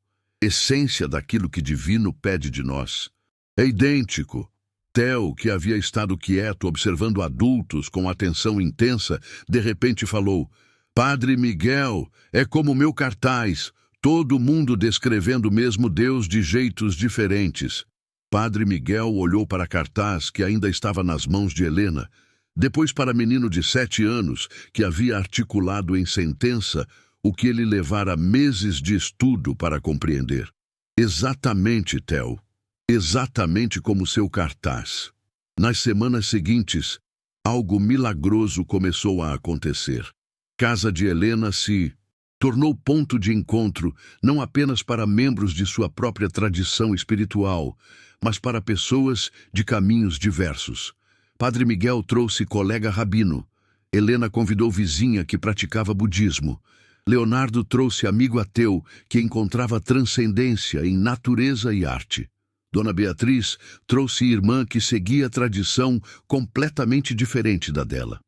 essência daquilo que divino pede de nós, é idêntico. Theo, que havia estado quieto observando adultos com atenção intensa, de repente falou: Padre Miguel, é como meu cartaz, todo mundo descrevendo o mesmo Deus de jeitos diferentes. Padre Miguel olhou para cartaz que ainda estava nas mãos de Helena, depois para menino de 7 anos, que havia articulado em sentença o que ele levara meses de estudo para compreender. Exatamente, Theo. Exatamente como seu cartaz. Nas semanas seguintes, algo milagroso começou a acontecer. Casa de Helena se tornou ponto de encontro não apenas para membros de sua própria tradição espiritual, mas para pessoas de caminhos diversos. Padre Miguel trouxe colega rabino. Helena convidou vizinha que praticava budismo. Leonardo trouxe amigo ateu que encontrava transcendência em natureza e arte. Dona Beatriz trouxe irmã que seguia tradição completamente diferente da dela.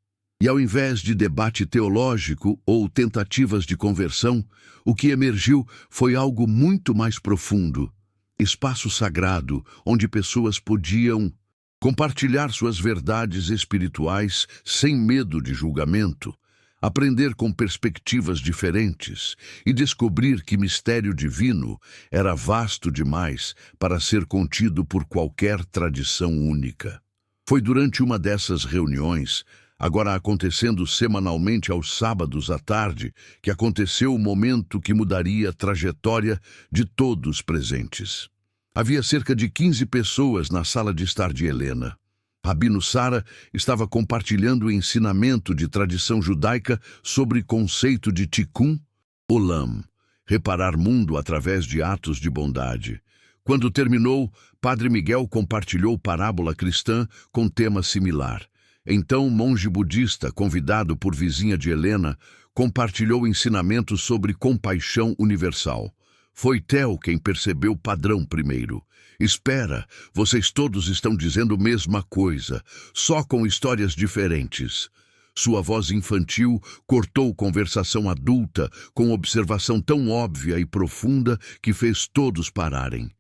E ao invés de debate teológico ou tentativas de conversão, o que emergiu foi algo muito mais profundo. Espaço sagrado, onde pessoas podiam compartilhar suas verdades espirituais sem medo de julgamento, aprender com perspectivas diferentes e descobrir que mistério divino era vasto demais para ser contido por qualquer tradição única. Foi durante uma dessas reuniões, agora acontecendo semanalmente aos sábados à tarde, que aconteceu o momento que mudaria a trajetória de todos presentes. Havia cerca de 15 pessoas na sala de estar de Helena. Rabino Sara estava compartilhando o ensinamento de tradição judaica sobre conceito de Tikkun Olam, reparar mundo através de atos de bondade. Quando terminou, Padre Miguel compartilhou parábola cristã com tema similar. Então, o monge budista, convidado por vizinha de Helena, compartilhou ensinamentos sobre compaixão universal. Foi Theo quem percebeu o padrão primeiro. Espera, vocês todos estão dizendo a mesma coisa, só com histórias diferentes. Sua voz infantil cortou conversação adulta com observação tão óbvia e profunda que fez todos pararem.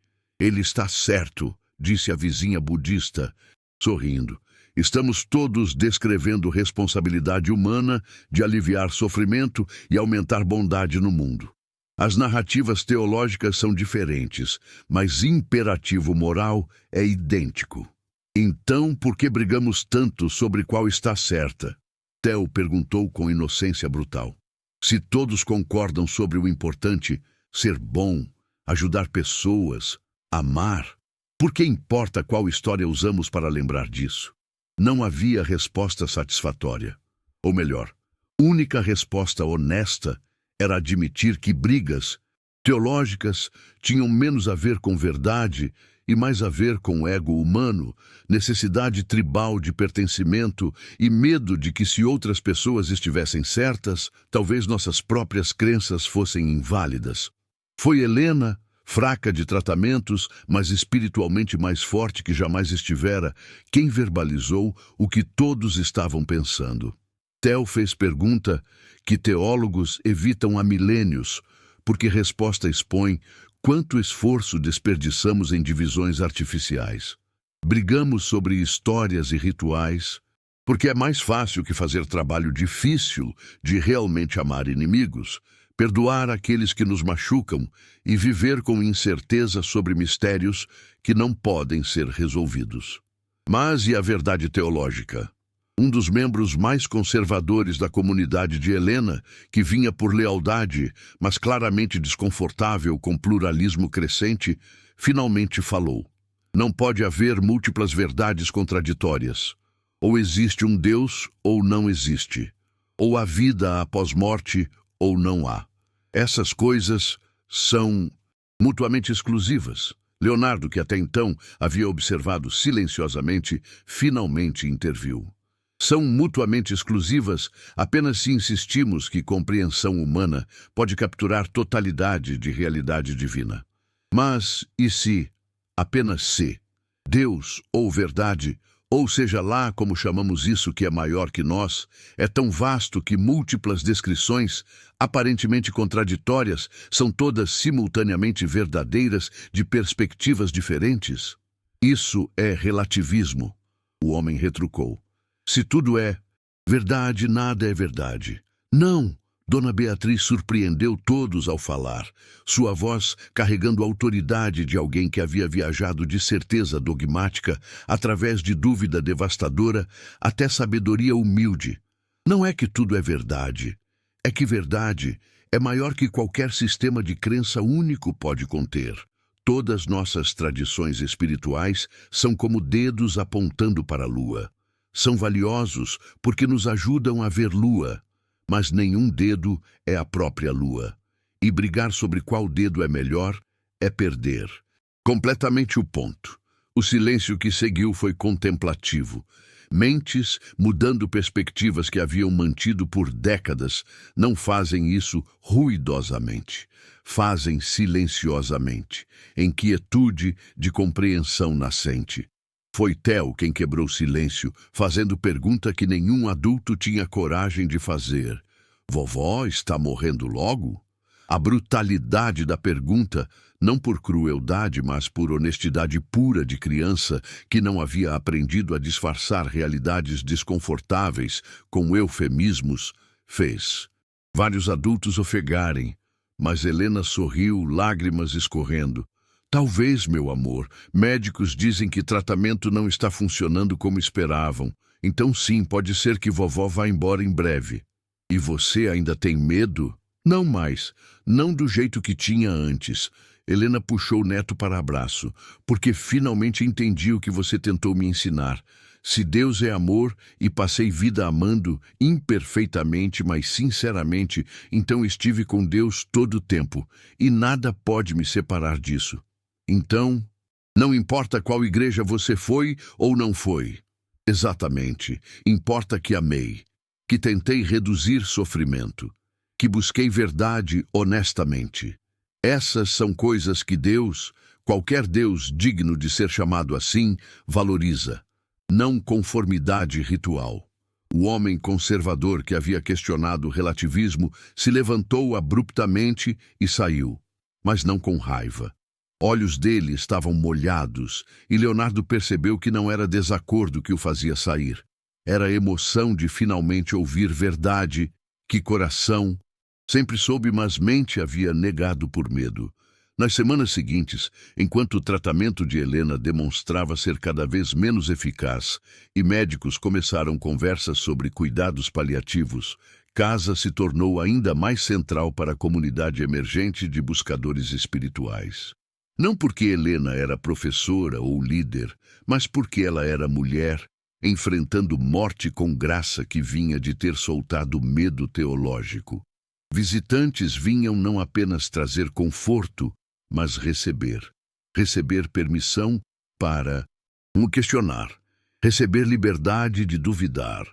Ele está certo, disse a vizinha budista, sorrindo. Estamos todos descrevendo responsabilidade humana de aliviar sofrimento e aumentar bondade no mundo. As narrativas teológicas são diferentes, mas imperativo moral é idêntico. Então, por que brigamos tanto sobre qual está certa? Theo perguntou com inocência brutal. Se todos concordam sobre o importante, ser bom, ajudar pessoas, amar, por que importa qual história usamos para lembrar disso? Não havia resposta satisfatória. Ou melhor, única resposta honesta era admitir que brigas teológicas tinham menos a ver com verdade e mais a ver com o ego humano, necessidade tribal de pertencimento e medo de que, se outras pessoas estivessem certas, talvez nossas próprias crenças fossem inválidas. Foi Helena, fraca de tratamentos, mas espiritualmente mais forte que jamais estivera, quem verbalizou o que todos estavam pensando. Theo fez pergunta que teólogos evitam há milênios, porque resposta expõe quanto esforço desperdiçamos em divisões artificiais. Brigamos sobre histórias e rituais, porque é mais fácil que fazer trabalho difícil de realmente amar inimigos, perdoar aqueles que nos machucam e viver com incerteza sobre mistérios que não podem ser resolvidos. Mas e a verdade teológica? Um dos membros mais conservadores da comunidade de Helena, que vinha por lealdade, mas claramente desconfortável com pluralismo crescente, finalmente falou. Não pode haver múltiplas verdades contraditórias. Ou existe um Deus ou não existe. Ou há vida após morte ou não há. Essas coisas são mutuamente exclusivas. Leonardo, que até então havia observado silenciosamente, finalmente interviu. São mutuamente exclusivas apenas se insistimos que compreensão humana pode capturar totalidade de realidade divina. Mas, e se, apenas se, Deus ou verdade, ou seja lá como chamamos isso que é maior que nós, é tão vasto que múltiplas descrições, aparentemente contraditórias, são todas simultaneamente verdadeiras de perspectivas diferentes? Isso é relativismo, o homem retrucou. Se tudo é verdade, nada é verdade. Não! Dona Beatriz surpreendeu todos ao falar, sua voz carregando a autoridade de alguém que havia viajado de certeza dogmática, através de dúvida devastadora, até sabedoria humilde. Não é que tudo é verdade, é que verdade é maior que qualquer sistema de crença único pode conter. Todas nossas tradições espirituais são como dedos apontando para a lua. São valiosos porque nos ajudam a ver lua, mas nenhum dedo é a própria lua. E brigar sobre qual dedo é melhor é perder completamente o ponto. O silêncio que seguiu foi contemplativo. Mentes, mudando perspectivas que haviam mantido por décadas, não fazem isso ruidosamente. Fazem silenciosamente, em quietude de compreensão nascente. Foi Theo quem quebrou o silêncio, fazendo pergunta que nenhum adulto tinha coragem de fazer. Vovó está morrendo logo? A brutalidade da pergunta, não por crueldade, mas por honestidade pura de criança que não havia aprendido a disfarçar realidades desconfortáveis com eufemismos, fez vários adultos ofegarem, mas Helena sorriu, lágrimas escorrendo. Talvez, meu amor, médicos dizem que tratamento não está funcionando como esperavam. Então sim, pode ser que vovó vá embora em breve. E você ainda tem medo? Não mais, não do jeito que tinha antes. Helena puxou o neto para abraço, porque finalmente entendi o que você tentou me ensinar. Se Deus é amor e passei vida amando, imperfeitamente, mas sinceramente, então estive com Deus todo o tempo, e nada pode me separar disso. Então, não importa qual igreja você foi ou não foi. Exatamente, importa que amei, que tentei reduzir sofrimento, que busquei verdade honestamente. Essas são coisas que Deus, qualquer Deus digno de ser chamado assim, valoriza. Não conformidade ritual. O homem conservador que havia questionado o relativismo se levantou abruptamente e saiu, mas não com raiva. Olhos dele estavam molhados e Leonardo percebeu que não era desacordo que o fazia sair. Era a emoção de finalmente ouvir verdade, que coração sempre soube, mas mente havia negado por medo. Nas semanas seguintes, enquanto o tratamento de Helena demonstrava ser cada vez menos eficaz e médicos começaram conversas sobre cuidados paliativos, casa se tornou ainda mais central para a comunidade emergente de buscadores espirituais. Não porque Helena era professora ou líder, mas porque ela era mulher, enfrentando morte com graça que vinha de ter soltado o medo teológico. Visitantes vinham não apenas trazer conforto, mas receber permissão para questionar, receber liberdade de duvidar,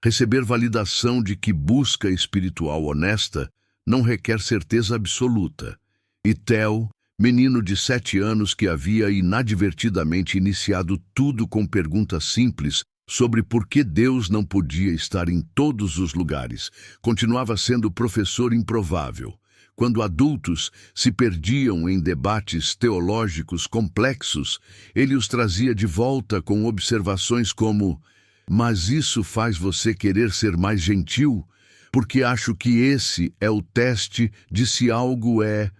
receber validação de que busca espiritual honesta não requer certeza absoluta. E Theo, menino de 7 anos que havia inadvertidamente iniciado tudo com perguntas simples sobre por que Deus não podia estar em todos os lugares, continuava sendo professor improvável. Quando adultos se perdiam em debates teológicos complexos, ele os trazia de volta com observações como: mas isso faz você querer ser mais gentil? Porque acho que esse é o teste de se algo é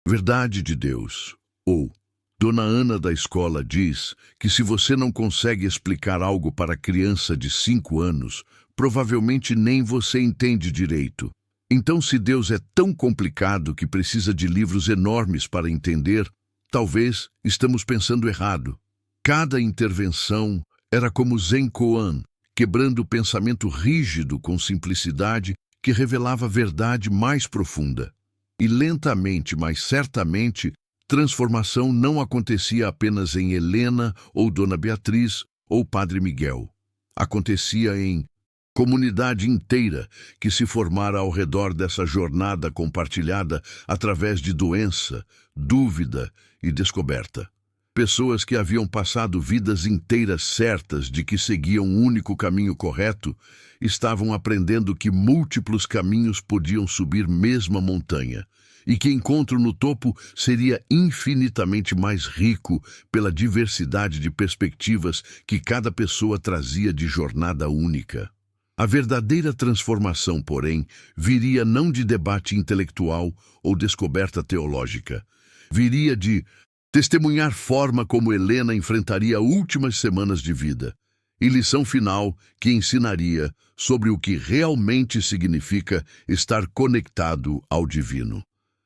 verdade de Deus. Ou, Dona Ana da escola diz que se você não consegue explicar algo para criança de 5 anos, provavelmente nem você entende direito. Então, se Deus é tão complicado que precisa de livros enormes para entender, talvez estamos pensando errado. Cada intervenção era como Zen Koan, quebrando o pensamento rígido com simplicidade que revelava a verdade mais profunda. E lentamente, mas certamente, transformação não acontecia apenas em Helena ou Dona Beatriz ou Padre Miguel. Acontecia em Comunidade inteira que se formara ao redor dessa jornada compartilhada através de doença, dúvida e descoberta. Pessoas que haviam passado vidas inteiras certas de que seguiam um único caminho correto, estavam aprendendo que múltiplos caminhos podiam subir mesma montanha, e que encontro no topo seria infinitamente mais rico pela diversidade de perspectivas que cada pessoa trazia de jornada única. A verdadeira transformação, porém, viria não de debate intelectual ou descoberta teológica. Viria de testemunhar forma como Helena enfrentaria últimas semanas de vida, e lição final que ensinaria sobre o que realmente significa estar conectado ao divino.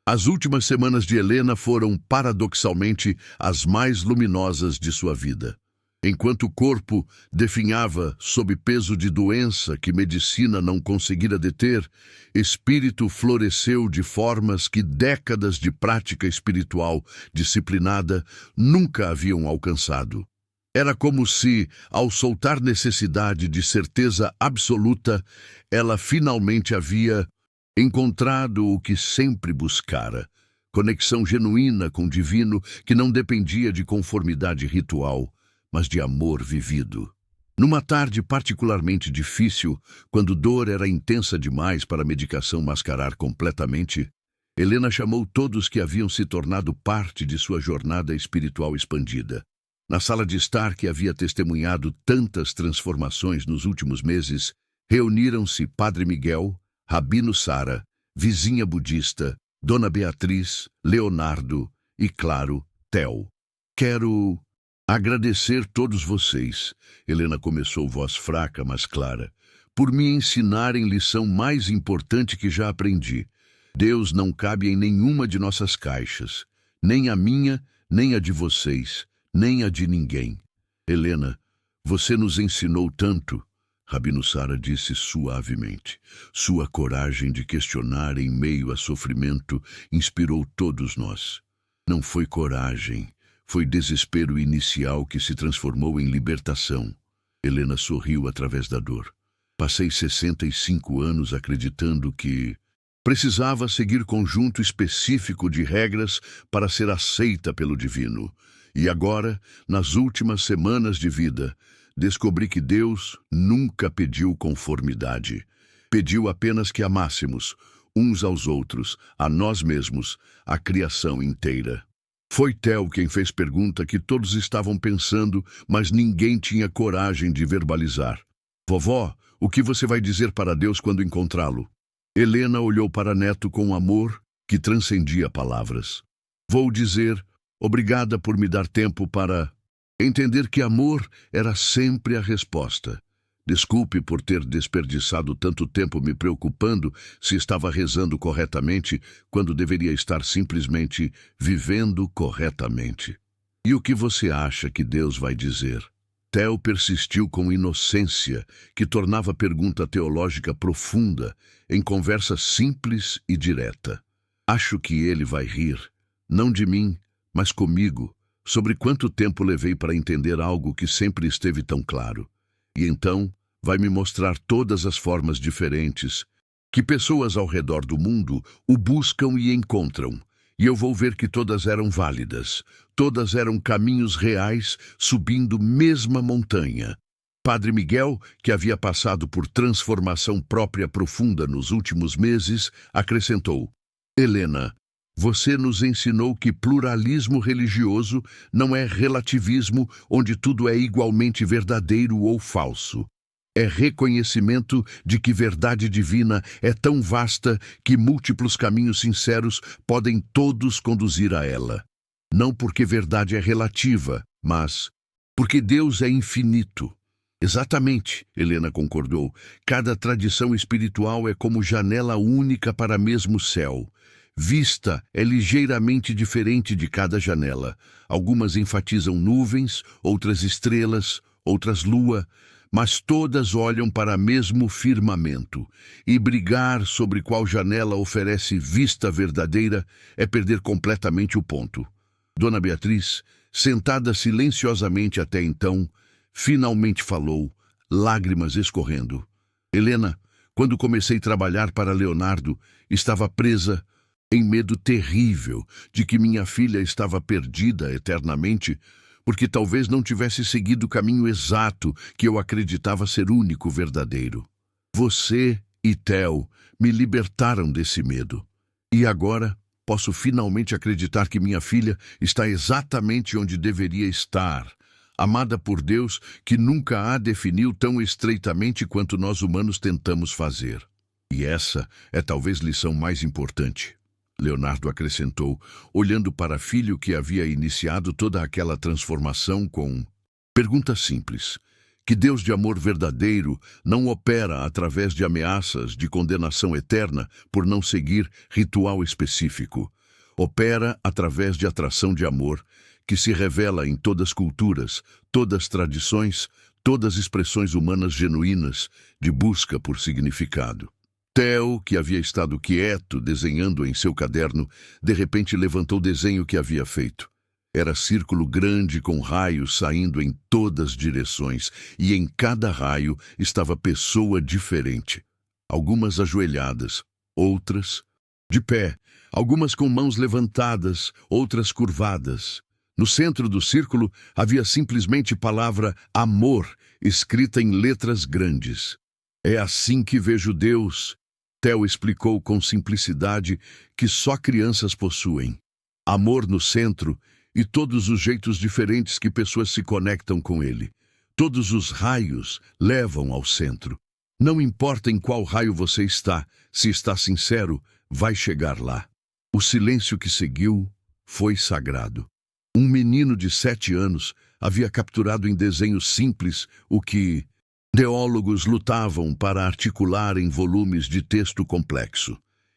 As últimas semanas de Helena foram, paradoxalmente, as mais luminosas de sua vida. Enquanto o corpo definhava sob peso de doença que medicina não conseguira deter, espírito floresceu de formas que décadas de prática espiritual disciplinada nunca haviam alcançado. Era como se, ao soltar necessidade de certeza absoluta, ela finalmente havia encontrado o que sempre buscara: conexão genuína com o divino que não dependia de conformidade ritual, mas de amor vivido. Numa tarde particularmente difícil, quando dor era intensa demais para a medicação mascarar completamente, Helena chamou todos que haviam se tornado parte de sua jornada espiritual expandida. Na sala de estar que havia testemunhado tantas transformações nos últimos meses, reuniram-se Padre Miguel, Rabino Sara, vizinha budista, Dona Beatriz, Leonardo e, claro, Theo. Quero agradecer todos vocês, Helena começou, voz fraca, mas clara, por me ensinarem lição mais importante que já aprendi. Deus não cabe em nenhuma de nossas caixas, nem a minha, nem a de vocês, nem a de ninguém. Helena, você nos ensinou tanto, Rabino Sara disse suavemente. Sua coragem de questionar em meio a sofrimento inspirou todos nós. Não foi coragem. Foi desespero inicial que se transformou em libertação. Helena sorriu através da dor. Passei 65 anos acreditando que precisava seguir conjunto específico de regras para ser aceita pelo divino. E agora, nas últimas semanas de vida, descobri que Deus nunca pediu conformidade. Pediu apenas que amássemos uns aos outros, a nós mesmos, a criação inteira. Foi Theo quem fez pergunta que todos estavam pensando, mas ninguém tinha coragem de verbalizar. Vovó, o que você vai dizer para Deus quando encontrá-lo? Helena olhou para Neto com amor que transcendia palavras. Vou dizer, obrigada por me dar tempo para entender que amor era sempre a resposta. Desculpe por ter desperdiçado tanto tempo me preocupando se estava rezando corretamente, quando deveria estar simplesmente vivendo corretamente. E o que você acha que Deus vai dizer? Theo persistiu com inocência, que tornava a pergunta teológica profunda, em conversa simples e direta. Acho que ele vai rir, não de mim, mas comigo, sobre quanto tempo levei para entender algo que sempre esteve tão claro. E então vai me mostrar todas as formas diferentes que pessoas ao redor do mundo o buscam e encontram. E eu vou ver que todas eram válidas, todas eram caminhos reais subindo mesma montanha. Padre Miguel, que havia passado por transformação própria profunda nos últimos meses, acrescentou: Helena, você nos ensinou que pluralismo religioso não é relativismo onde tudo é igualmente verdadeiro ou falso. É reconhecimento de que verdade divina é tão vasta que múltiplos caminhos sinceros podem todos conduzir a ela. Não porque verdade é relativa, mas porque Deus é infinito. Exatamente, Helena concordou. Cada tradição espiritual é como janela única para mesmo céu. Vista é ligeiramente diferente de cada janela. Algumas enfatizam nuvens, outras estrelas, outras lua, mas todas olham para mesmo firmamento. E brigar sobre qual janela oferece vista verdadeira é perder completamente o ponto. Dona Beatriz, sentada silenciosamente até então, finalmente falou, lágrimas escorrendo. Helena, quando comecei a trabalhar para Leonardo, estava presa em medo terrível de que minha filha estava perdida eternamente, porque talvez não tivesse seguido o caminho exato que eu acreditava ser único verdadeiro. Você e Theo me libertaram desse medo. E agora posso finalmente acreditar que minha filha está exatamente onde deveria estar, amada por Deus, que nunca a definiu tão estreitamente quanto nós humanos tentamos fazer. E essa é talvez a lição mais importante. Leonardo acrescentou, olhando para o filho que havia iniciado toda aquela transformação com pergunta simples. Que Deus de amor verdadeiro não opera através de ameaças de condenação eterna por não seguir ritual específico. Opera através de atração de amor, que se revela em todas as culturas, todas as tradições, todas as expressões humanas genuínas de busca por significado. Theo, que havia estado quieto, desenhando em seu caderno, de repente levantou o desenho que havia feito. Era círculo grande com raios saindo em todas as direções, e em cada raio estava pessoa diferente. Algumas ajoelhadas, outras de pé, algumas com mãos levantadas, outras curvadas. No centro do círculo havia simplesmente a palavra amor, escrita em letras grandes. É assim que vejo Deus, Theo explicou com simplicidade que só crianças possuem. Amor no centro e todos os jeitos diferentes que pessoas se conectam com ele. Todos os raios levam ao centro. Não importa em qual raio você está, se está sincero, vai chegar lá. O silêncio que seguiu foi sagrado. Um menino de 7 anos havia capturado em desenho simples o que teólogos lutavam para articular em volumes de texto complexo.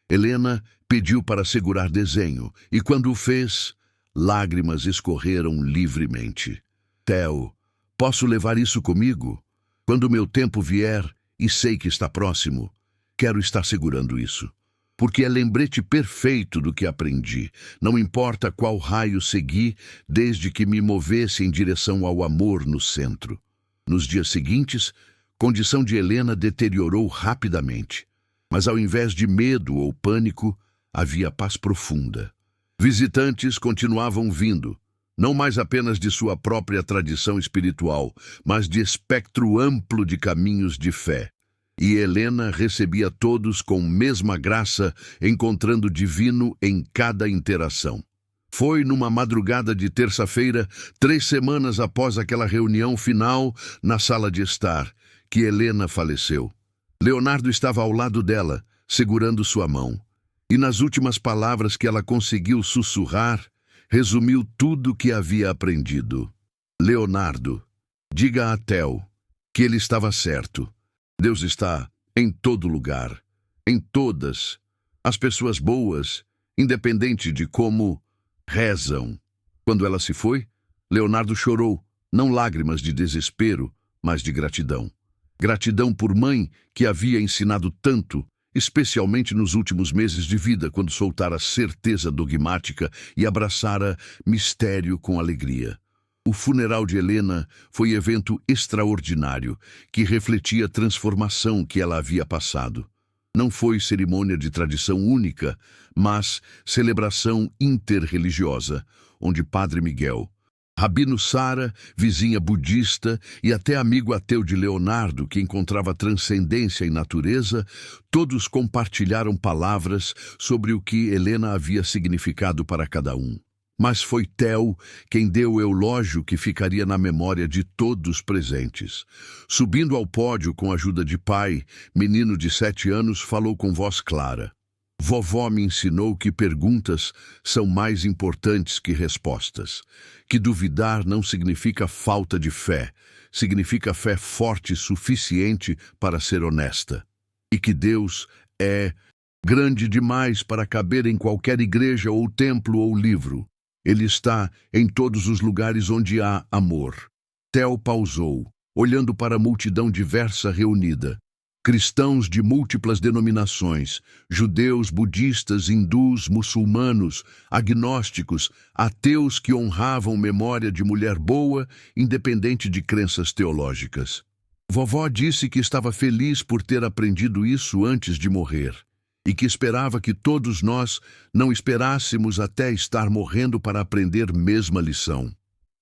Helena pediu para segurar desenho, e quando o fez, lágrimas escorreram livremente. Theo, posso levar isso comigo? Quando meu tempo vier, e sei que está próximo, quero estar segurando isso. Porque é lembrete perfeito do que aprendi. Não importa qual raio segui, desde que me movesse em direção ao amor no centro. Nos dias seguintes, a condição de Helena deteriorou rapidamente. Mas ao invés de medo ou pânico, havia paz profunda. Visitantes continuavam vindo, não mais apenas de sua própria tradição espiritual, mas de espectro amplo de caminhos de fé. E Helena recebia todos com mesma graça, encontrando o divino em cada interação. Foi numa madrugada de terça-feira, 3 semanas após aquela reunião final na sala de estar, que Helena faleceu. Leonardo estava ao lado dela, segurando sua mão. E nas últimas palavras que ela conseguiu sussurrar, resumiu tudo o que havia aprendido. Leonardo, diga a Theo que ele estava certo. Deus está em todo lugar, em todas as pessoas boas, independente de como rezam. Quando ela se foi, Leonardo chorou, não lágrimas de desespero, mas de gratidão. Gratidão por mãe que havia ensinado tanto, especialmente nos últimos meses de vida, quando soltara a certeza dogmática e abraçara mistério com alegria. O funeral de Helena foi evento extraordinário, que refletia a transformação que ela havia passado. Não foi cerimônia de tradição única, mas celebração interreligiosa, onde Padre Miguel, Rabino Sara, vizinha budista e até amigo ateu de Leonardo, que encontrava transcendência em natureza, todos compartilharam palavras sobre o que Helena havia significado para cada um. Mas foi Theo quem deu o elogio que ficaria na memória de todos presentes. Subindo ao pódio com a ajuda de pai, menino de 7 anos falou com voz clara. Vovó me ensinou que perguntas são mais importantes que respostas. Que duvidar não significa falta de fé, significa fé forte suficiente para ser honesta. E que Deus é grande demais para caber em qualquer igreja ou templo ou livro. Ele está em todos os lugares onde há amor. Theo pausou, olhando para a multidão diversa reunida. Cristãos de múltiplas denominações, judeus, budistas, hindus, muçulmanos, agnósticos, ateus que honravam memória de mulher boa, independente de crenças teológicas. Vovó disse que estava feliz por ter aprendido isso antes de morrer e que esperava que todos nós não esperássemos até estar morrendo para aprender mesma lição.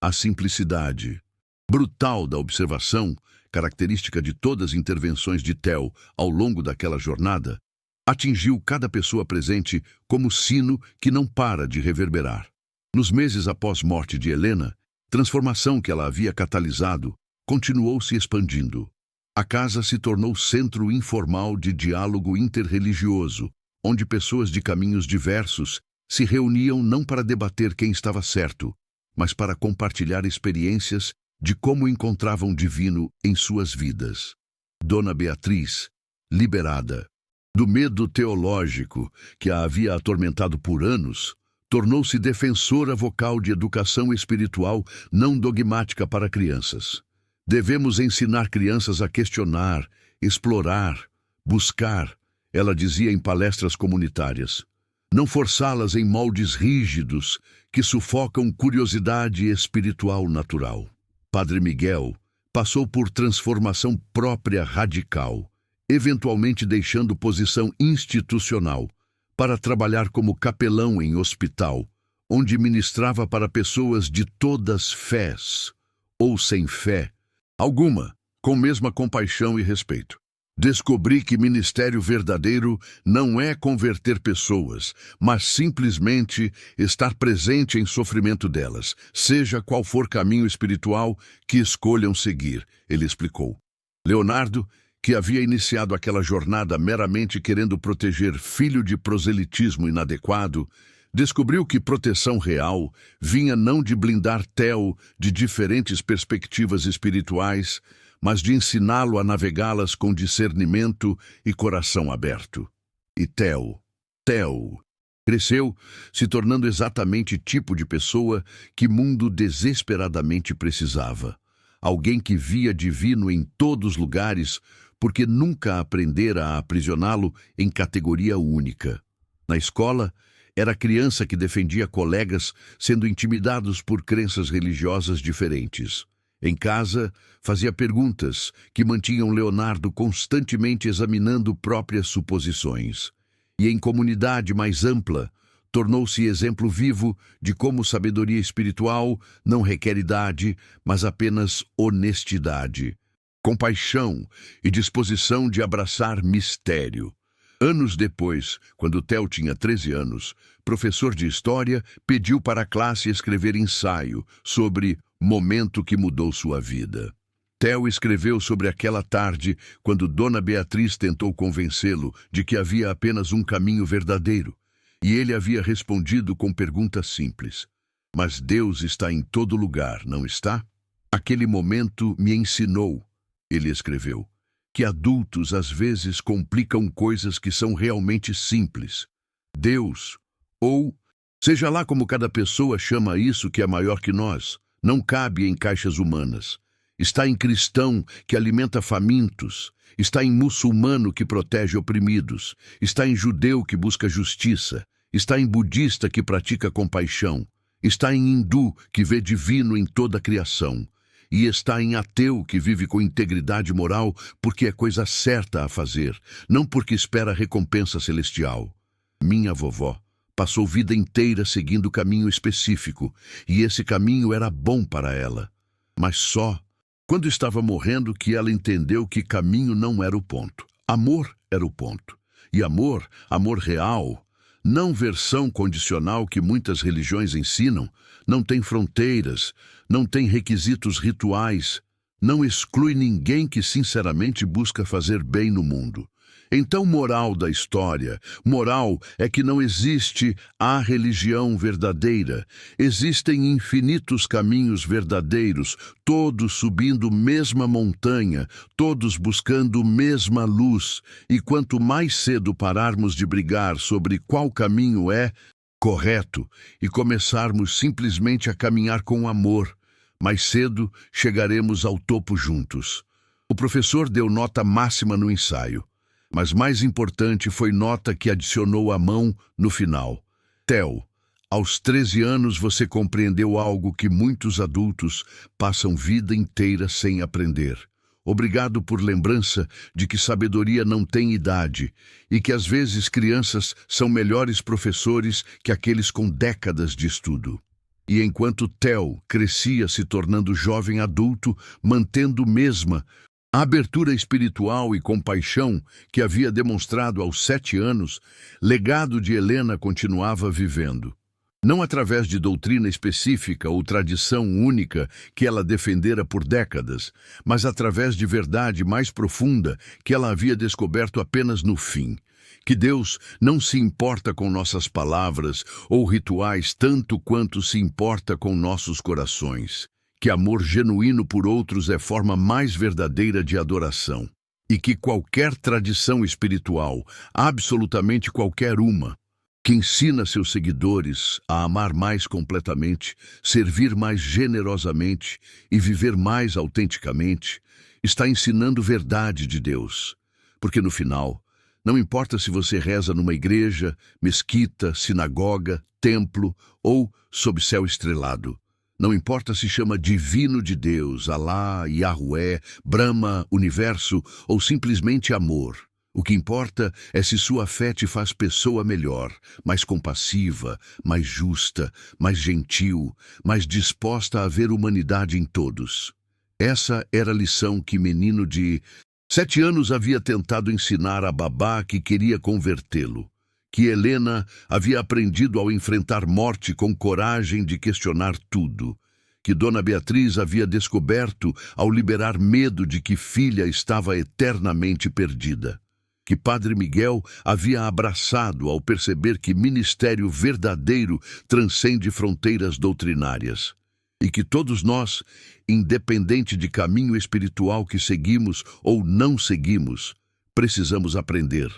A simplicidade brutal da observação, característica de todas as intervenções de Theo ao longo daquela jornada, atingiu cada pessoa presente como sino que não para de reverberar. Nos meses após a morte de Helena, transformação que ela havia catalisado continuou se expandindo. A casa se tornou centro informal de diálogo interreligioso, onde pessoas de caminhos diversos se reuniam não para debater quem estava certo, mas para compartilhar experiências de como encontravam divino em suas vidas. Dona Beatriz, liberada do medo teológico que a havia atormentado por anos, tornou-se defensora vocal de educação espiritual não dogmática para crianças. Devemos ensinar crianças a questionar, explorar, buscar, ela dizia em palestras comunitárias. Não forçá-las em moldes rígidos que sufocam curiosidade espiritual natural. Padre Miguel passou por transformação própria radical, eventualmente deixando posição institucional para trabalhar como capelão em hospital, onde ministrava para pessoas de todas fés, ou sem fé alguma, com mesma compaixão e respeito. Descobri que ministério verdadeiro não é converter pessoas, mas simplesmente estar presente em sofrimento delas, seja qual for caminho espiritual que escolham seguir, ele explicou. Leonardo, que havia iniciado aquela jornada meramente querendo proteger filho de proselitismo inadequado, descobriu que proteção real vinha não de blindar Theo de diferentes perspectivas espirituais, mas de ensiná-lo a navegá-las com discernimento e coração aberto. E Theo cresceu, se tornando exatamente o tipo de pessoa que o mundo desesperadamente precisava. Alguém que via divino em todos os lugares, porque nunca aprendera a aprisioná-lo em categoria única. Na escola, era criança que defendia colegas sendo intimidados por crenças religiosas diferentes. Em casa, fazia perguntas que mantinham Leonardo constantemente examinando próprias suposições. E em comunidade mais ampla, tornou-se exemplo vivo de como sabedoria espiritual não requer idade, mas apenas honestidade, compaixão e disposição de abraçar mistério. Anos depois, quando Theo tinha 13 anos, professor de história pediu para a classe escrever ensaio sobre momento que mudou sua vida. Theo escreveu sobre aquela tarde quando Dona Beatriz tentou convencê-lo de que havia apenas um caminho verdadeiro, e ele havia respondido com perguntas simples. Mas Deus está em todo lugar, não está? Aquele momento me ensinou, ele escreveu, que adultos às vezes complicam coisas que são realmente simples. Deus, ou seja lá como cada pessoa chama isso que é maior que nós, não cabe em caixas humanas. Está em cristão que alimenta famintos, está em muçulmano que protege oprimidos, está em judeu que busca justiça, está em budista que pratica compaixão, está em hindu que vê divino em toda a criação, e está em ateu que vive com integridade moral porque é coisa certa a fazer, não porque espera recompensa celestial. Minha vovó passou vida inteira seguindo caminho específico, e esse caminho era bom para ela. Mas só quando estava morrendo que ela entendeu que caminho não era o ponto. Amor era o ponto. E amor real, não versão condicional que muitas religiões ensinam, não tem fronteiras, não tem requisitos rituais, não exclui ninguém que sinceramente busca fazer bem no mundo. Então, moral da história, moral é que não existe a religião verdadeira. Existem infinitos caminhos verdadeiros, todos subindo mesma montanha, todos buscando mesma luz. E quanto mais cedo pararmos de brigar sobre qual caminho é correto e começarmos simplesmente a caminhar com amor, mais cedo chegaremos ao topo juntos. O professor deu nota máxima no ensaio. Mas mais importante foi nota que adicionou a mão no final. Theo, aos 13 anos você compreendeu algo que muitos adultos passam vida inteira sem aprender. Obrigado por lembrança de que sabedoria não tem idade e que às vezes crianças são melhores professores que aqueles com décadas de estudo. E enquanto Theo crescia se tornando jovem adulto, mantendo mesma a abertura espiritual e compaixão que havia demonstrado aos 7 anos, legado de Helena continuava vivendo. Não através de doutrina específica ou tradição única que ela defendera por décadas, mas através de verdade mais profunda que ela havia descoberto apenas no fim. Que Deus não se importa com nossas palavras ou rituais tanto quanto se importa com nossos corações. Que amor genuíno por outros é forma mais verdadeira de adoração. E que qualquer tradição espiritual, absolutamente qualquer uma, que ensina seus seguidores a amar mais completamente, servir mais generosamente e viver mais autenticamente, está ensinando verdade de Deus. Porque no final, não importa se você reza numa igreja, mesquita, sinagoga, templo ou sob céu estrelado. Não importa se chama Divino de Deus, Alá, Yahweh, Brahma, Universo ou simplesmente amor. O que importa é se sua fé te faz pessoa melhor, mais compassiva, mais justa, mais gentil, mais disposta a ver humanidade em todos. Essa era a lição que menino de 7 anos havia tentado ensinar a babá que queria convertê-lo. Que Helena havia aprendido ao enfrentar morte com coragem de questionar tudo. Que Dona Beatriz havia descoberto ao liberar medo de que filha estava eternamente perdida. Que Padre Miguel havia abraçado ao perceber que ministério verdadeiro transcende fronteiras doutrinárias. E que todos nós, independente de caminho espiritual que seguimos ou não seguimos, precisamos aprender.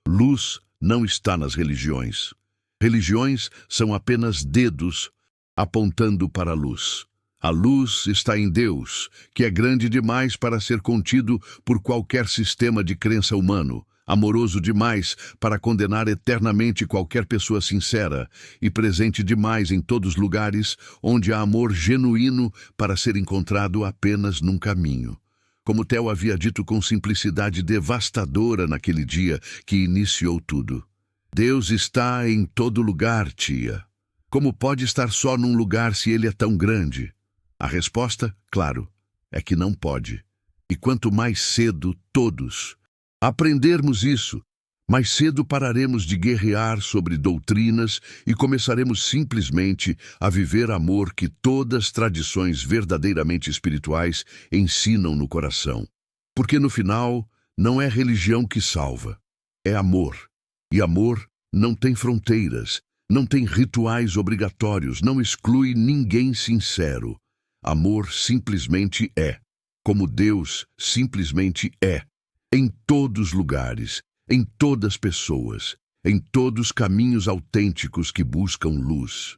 Luz não está nas religiões. Religiões são apenas dedos apontando para a luz. A luz está em Deus, que é grande demais para ser contido por qualquer sistema de crença humano, amoroso demais para condenar eternamente qualquer pessoa sincera e presente demais em todos os lugares onde há amor genuíno para ser encontrado apenas num caminho. Como Theo havia dito com simplicidade devastadora naquele dia que iniciou tudo. Deus está em todo lugar, tia. Como pode estar só num lugar se ele é tão grande? A resposta, claro, é que não pode. E quanto mais cedo todos aprendermos isso, mais cedo pararemos de guerrear sobre doutrinas e começaremos simplesmente a viver amor que todas as tradições verdadeiramente espirituais ensinam no coração. Porque no final, não é religião que salva, é amor. E amor não tem fronteiras, não tem rituais obrigatórios, não exclui ninguém sincero. Amor simplesmente é, como Deus simplesmente é. Em todos os lugares, em todas as pessoas, em todos os caminhos autênticos que buscam luz.